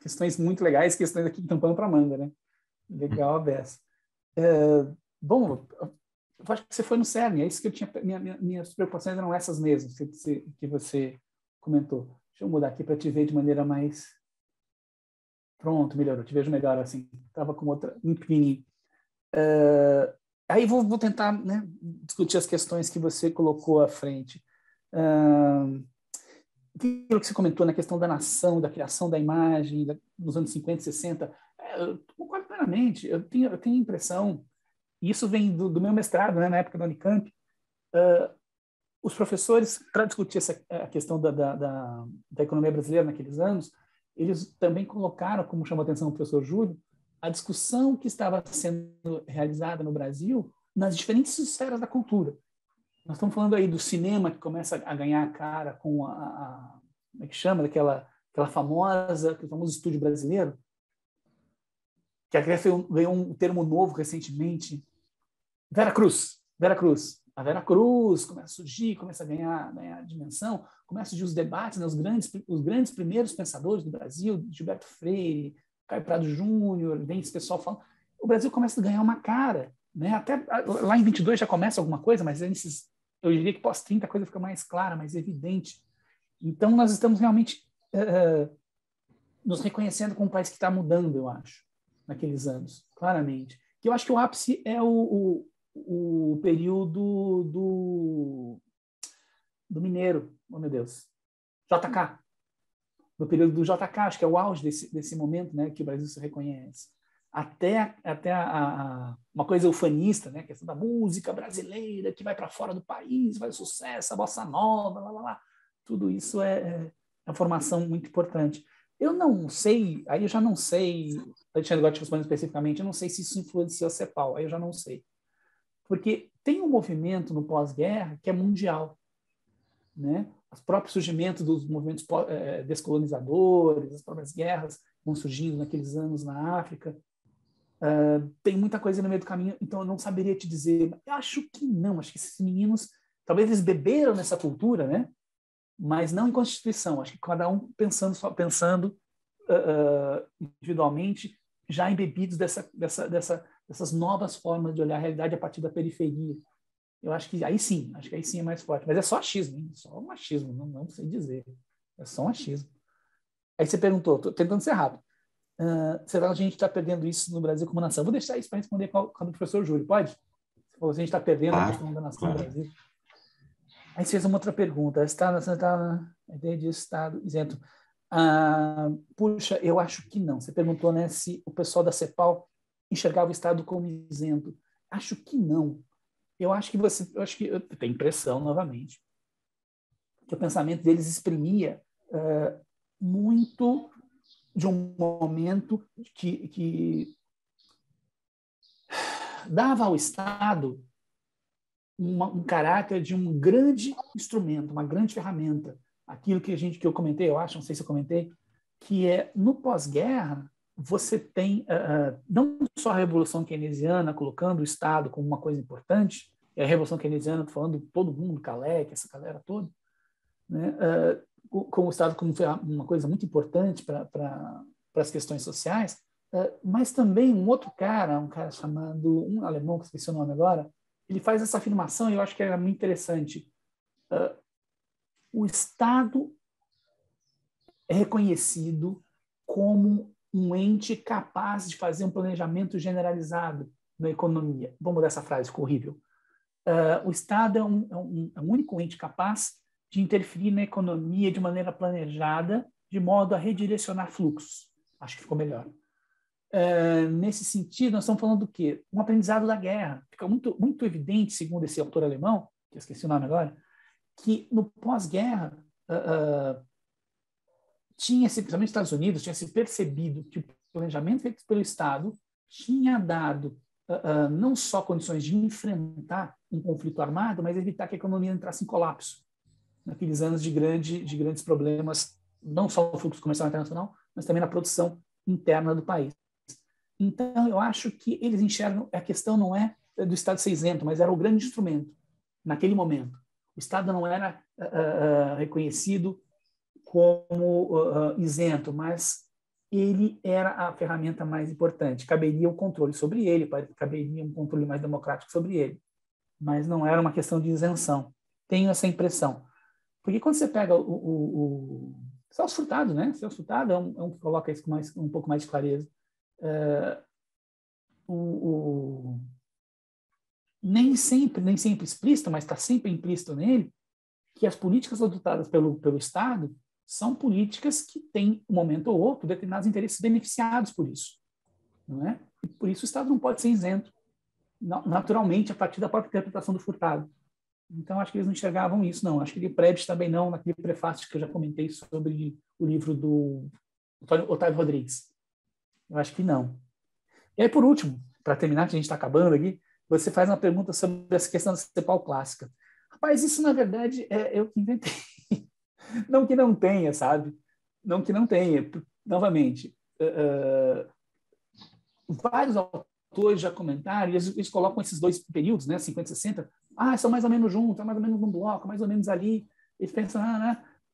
Questões muito legais, questões aqui tampando para manga, né? Legal a beça. Bom, eu acho que você foi no cerne, é isso que eu tinha. Minhas preocupações eram essas mesmas que você comentou. Deixa eu mudar aqui para te ver de maneira mais. Pronto, melhorou, te vejo melhor assim. Estava com outra, um pequenininho. Aí vou tentar, né, discutir as questões que você colocou à frente. Aquilo que você comentou na questão da nação, da criação da imagem, nos anos 50 e 60, eu concordo plenamente. Eu tenho a impressão, e isso vem do meu mestrado, né, na época da Unicamp, os professores, para discutir a questão da economia brasileira naqueles anos, eles também colocaram, como chamou a atenção o professor Júlio, a discussão que estava sendo realizada no Brasil nas diferentes esferas da cultura. Nós estamos falando aí do cinema, que começa a ganhar a cara com como é que chama? Aquele famoso estúdio brasileiro, que veio um termo novo recentemente, Vera Cruz. A Vera Cruz começa a surgir, começa a ganhar dimensão, começa a surgir os debates, né, os grandes primeiros pensadores do Brasil, Gilberto Freire, Caio Prado Júnior, vem esse pessoal falando. O Brasil começa a ganhar uma cara, né? Até lá em 22 já começa alguma coisa, mas eu diria que pós-30 a coisa fica mais clara, mais evidente. Então, nós estamos realmente nos reconhecendo como um país que está mudando, eu acho, naqueles anos, claramente. Que eu acho que o ápice é o período do Mineiro, oh meu Deus, JK. No período do JK, acho que é o auge desse momento, né, que o Brasil se reconhece. Até uma coisa ufanista, né, a questão da música brasileira que vai para fora do país, faz sucesso, a bossa nova, lá, lá, lá. Tudo isso é uma formação muito importante. Eu não sei, aí eu já não sei, Alexandre, agora te respondendo especificamente, eu não sei se isso influenciou a CEPAL, aí eu já não sei. Porque tem um movimento no pós-guerra que é mundial, né? Os próprios surgimentos dos movimentos descolonizadores, as próprias guerras vão surgindo naqueles anos na África. Tem muita coisa no meio do caminho, então eu não saberia te dizer. Eu acho que não, acho que esses meninos, talvez eles beberam nessa cultura, né? Mas não em Constituição. Acho que cada um pensando individualmente, já embebidos dessas novas formas de olhar a realidade a partir da periferia. Eu acho que aí sim é mais forte. Mas é só achismo, hein? Só um achismo, não sei dizer. É só um achismo. Aí você perguntou, estou tentando ser rápido. Será que a gente está perdendo isso no Brasil como nação? Vou deixar isso para responder com o professor Júlio, pode? Você falou, a gente está perdendo a questão da nação no Brasil. Aí você fez uma outra pergunta. Está a ideia de Estado isento. Puxa, eu acho que não. Você perguntou, né, se o pessoal da CEPAL enxergava o Estado como isento. Acho que não. Eu acho que eu tenho impressão, novamente, que o pensamento deles exprimia muito de um momento que dava ao Estado um caráter de um grande instrumento, uma grande ferramenta. Aquilo que eu comentei, eu acho, não sei se eu comentei, que é no pós-guerra você tem não só a Revolução Keynesiana colocando o Estado como uma coisa importante, a Revolução Keynesiana, estou falando de todo mundo, Kalec, essa galera toda, né? Com o Estado como uma coisa muito importante para as questões sociais, mas também um cara chamado, um alemão, que esqueci o nome agora, ele faz essa afirmação e eu acho que é muito interessante. O Estado é reconhecido como um ente capaz de fazer um planejamento generalizado na economia. Vamos mudar essa frase, ficou horrível. O Estado é um único ente capaz de interferir na economia de maneira planejada, de modo a redirecionar fluxos. Acho que ficou melhor. Nesse sentido, nós estamos falando do quê? Um aprendizado da guerra. Fica muito, muito evidente, segundo esse autor alemão, que eu esqueci o nome agora, que no pós-guerra tinha-se, principalmente nos Estados Unidos, tinha-se percebido que o planejamento feito pelo Estado tinha dado não só condições de enfrentar um conflito armado, mas evitar que a economia entrasse em colapso naqueles anos de grandes problemas, não só no fluxo comercial internacional, mas também na produção interna do país. Então, eu acho que eles enxergam, a questão não é do Estado ser isento, mas era o grande instrumento naquele momento. O Estado não era reconhecido como isento, mas ele era a ferramenta mais importante. Caberia o controle sobre ele, caberia um controle mais democrático sobre ele, mas não era uma questão de isenção. Tenho essa impressão. Porque quando você pega o Celso Furtado, né? Celso Furtado é um que coloca isso com um pouco mais de clareza. Nem sempre explícito, mas está sempre implícito nele, que as políticas adotadas pelo Estado são políticas que têm, um momento ou outro, determinados interesses beneficiados por isso. Não é? E por isso o Estado não pode ser isento, naturalmente, a partir da própria interpretação do Furtado. Então, acho que eles não enxergavam isso, não. Acho que o Prebisch também não, naquele prefácio que eu já comentei sobre o livro do Otávio Rodrigues. Eu acho que não. E aí, por último, para terminar, que a gente está acabando aqui, você faz uma pergunta sobre essa questão da CEPAL clássica. Rapaz, isso, na verdade, é eu que inventei. Não que não tenha, sabe? Não que não tenha. Novamente, vários autores já comentaram, e eles colocam esses dois períodos, né, 50 e 60, são mais ou menos juntos, mais ou menos num bloco, mais ou menos ali, eles pensam,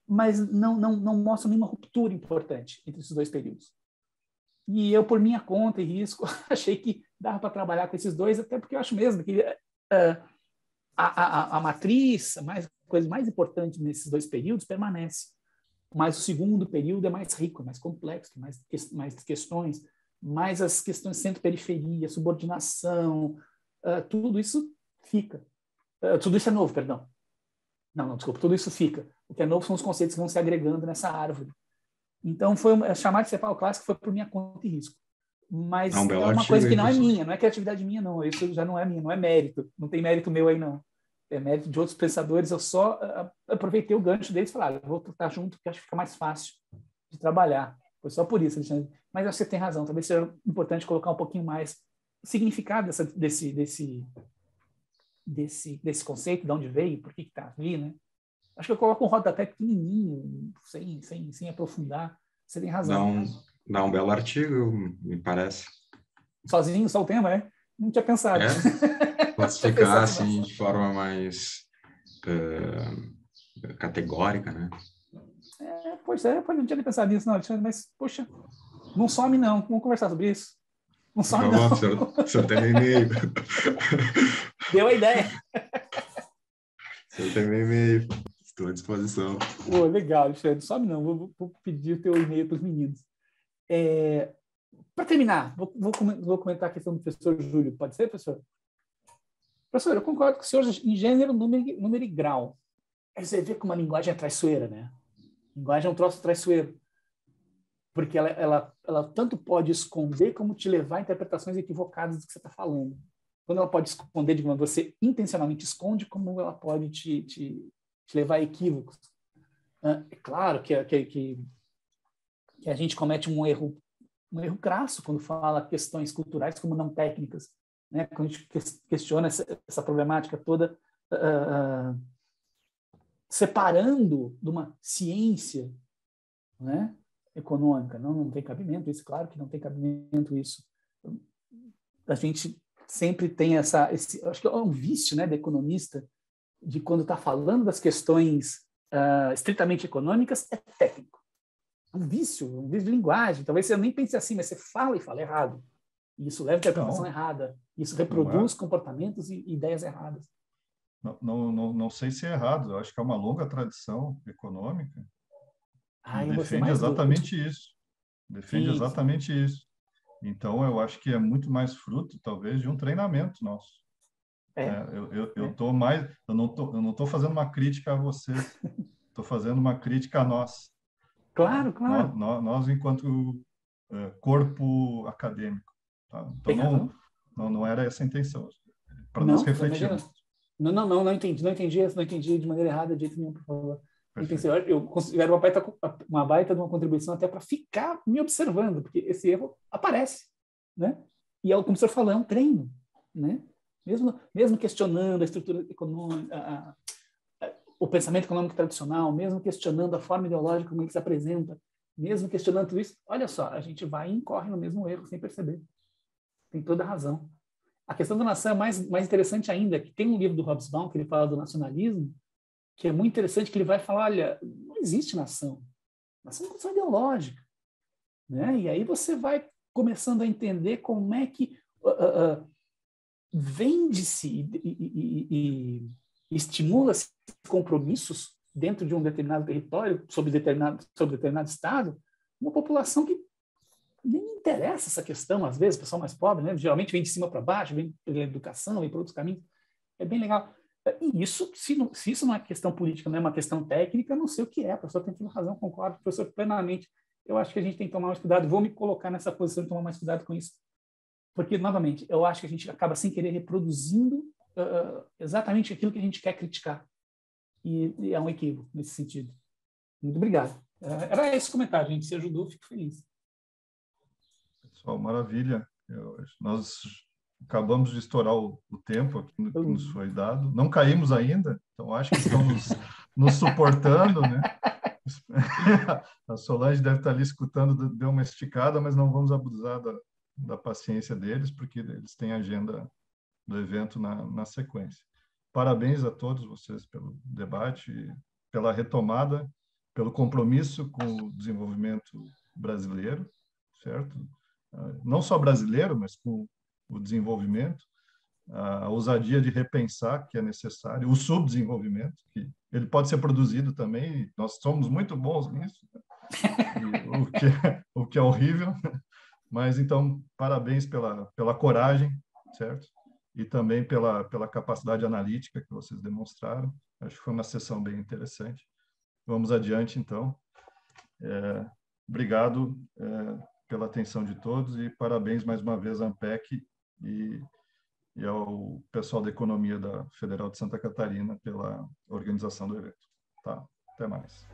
mas não mostram nenhuma ruptura importante entre esses dois períodos. E eu, por minha conta e risco, achei que dava para trabalhar com esses dois, até porque eu acho mesmo que a matriz, a coisa mais importante nesses dois períodos permanece. Mas o segundo período é mais rico, é mais complexo, mais questões, mais as questões centro-periferia, subordinação, tudo isso fica. Tudo isso é novo, perdão. Não, desculpa, tudo isso fica. O que é novo são os conceitos que vão se agregando nessa árvore. Então, chamar de CEPAL clássico foi por minha conta e risco. Mas é uma coisa que não é minha, não é criatividade minha, não. Isso já não é minha, não é mérito. Não tem mérito meu aí, não. É mérito de outros pensadores. Eu só aproveitei o gancho deles e falei, vou estar junto, porque acho que fica mais fácil de trabalhar. Foi só por isso, Alexandre. Mas acho que você tem razão. Talvez seja importante colocar um pouquinho mais o significado desse conceito, de onde veio, por que está ali, né? Acho que eu coloco um rodapé pequenininho, sem aprofundar. Você tem razão. Dá um belo artigo, me parece. Sozinho, só o tema, é? Não tinha pensado. Classificar assim de forma mais categórica, né? Pois é, não tinha pensado nisso, não, Alexandre, mas, poxa, não some não. Vamos conversar sobre isso. Não some não. O senhor tem meu e-mail. Deu a ideia. O senhor tem meu e-mail. Estou à disposição. Pô, legal, Alexandre. Some não. Vou pedir o teu e-mail para os meninos. Para terminar, vou comentar a questão do professor Júlio. Pode ser, professor? Professor, eu concordo com o senhor em gênero, número e grau. Aí você vê como a linguagem é traiçoeira, né? A linguagem é um troço traiçoeiro. Porque ela tanto pode esconder como te levar a interpretações equivocadas do que você está falando. Quando ela pode esconder, digamos, você intencionalmente esconde, como ela pode te levar a equívocos. É claro que que a gente comete um erro crasso quando fala questões culturais como não técnicas, né? Quando a gente questiona essa problemática toda, separando de uma ciência, né, econômica. Não tem cabimento isso, claro que não tem cabimento isso. A gente sempre tem acho que é um vício, né, do economista, de quando está falando das questões estritamente econômicas, é técnico. Um vício de linguagem. Talvez você nem pense assim, mas você fala errado. E isso leva a interpretação errada. Isso reproduz comportamentos e ideias erradas. Não sei se é errado. Eu acho que é uma longa tradição econômica que Eu vou ser defende mais exatamente isso. Defende sim, exatamente isso. Então, eu acho que é muito mais fruto, talvez, de um treinamento nosso. Eu não estou fazendo uma crítica a vocês. Estou fazendo uma crítica a nós. Claro. Nós enquanto corpo acadêmico. Tá? Então, não era essa a intenção. Para nós refletirmos. Não entendi de maneira errada, de jeito nenhum, por favor. Eu considero uma baita de uma contribuição até para ficar me observando, porque esse erro aparece, né? E como o senhor falou, é um treino, né? Mesmo questionando a estrutura econômica, o pensamento econômico tradicional, mesmo questionando a forma ideológica como ele se apresenta, mesmo questionando tudo isso, olha só, a gente vai e incorre no mesmo erro sem perceber. Tem toda a razão. A questão da nação é mais interessante ainda, que tem um livro do Hobsbawm que ele fala do nacionalismo, que é muito interessante, que ele vai falar, olha, não existe nação. Nação é uma questão ideológica. Né? E aí você vai começando a entender como é que vende-se e estimula-se compromissos dentro de um determinado território, sobre determinado estado, uma população que nem interessa essa questão, às vezes, o pessoal mais pobre, né? Geralmente vem de cima para baixo, vem pela educação, vem por outros caminhos. É bem legal. E isso, se isso não é questão política, não é uma questão técnica, eu não sei o que é. A professora tem toda razão, concordo, professor, plenamente. Eu acho que a gente tem que tomar mais cuidado. Vou me colocar nessa posição de tomar mais cuidado com isso. Porque, novamente, eu acho que a gente acaba sem querer reproduzindo exatamente aquilo que a gente quer criticar. E é um equívoco nesse sentido. Muito obrigado. Era esse comentário, gente. Se ajudou, fico feliz. Pessoal, maravilha. Nós acabamos de estourar o tempo aqui que nos foi dado. Não caímos ainda, então acho que estão nos suportando, né? A Solange deve estar ali escutando, deu uma esticada, mas não vamos abusar da paciência deles, porque eles têm a agenda do evento na sequência. Parabéns a todos vocês pelo debate, pela retomada, pelo compromisso com o desenvolvimento brasileiro, certo? Não só brasileiro, mas com o desenvolvimento, a ousadia de repensar que é necessário, o subdesenvolvimento, que ele pode ser produzido também, nós somos muito bons nisso, né? o que é horrível, mas então, parabéns pela coragem, certo? E também pela capacidade analítica que vocês demonstraram. Acho que foi uma sessão bem interessante. Vamos adiante, então. Obrigado pela atenção de todos e parabéns mais uma vez à ANPEC e ao pessoal da Economia da Federal de Santa Catarina pela organização do evento. Tá? Até mais.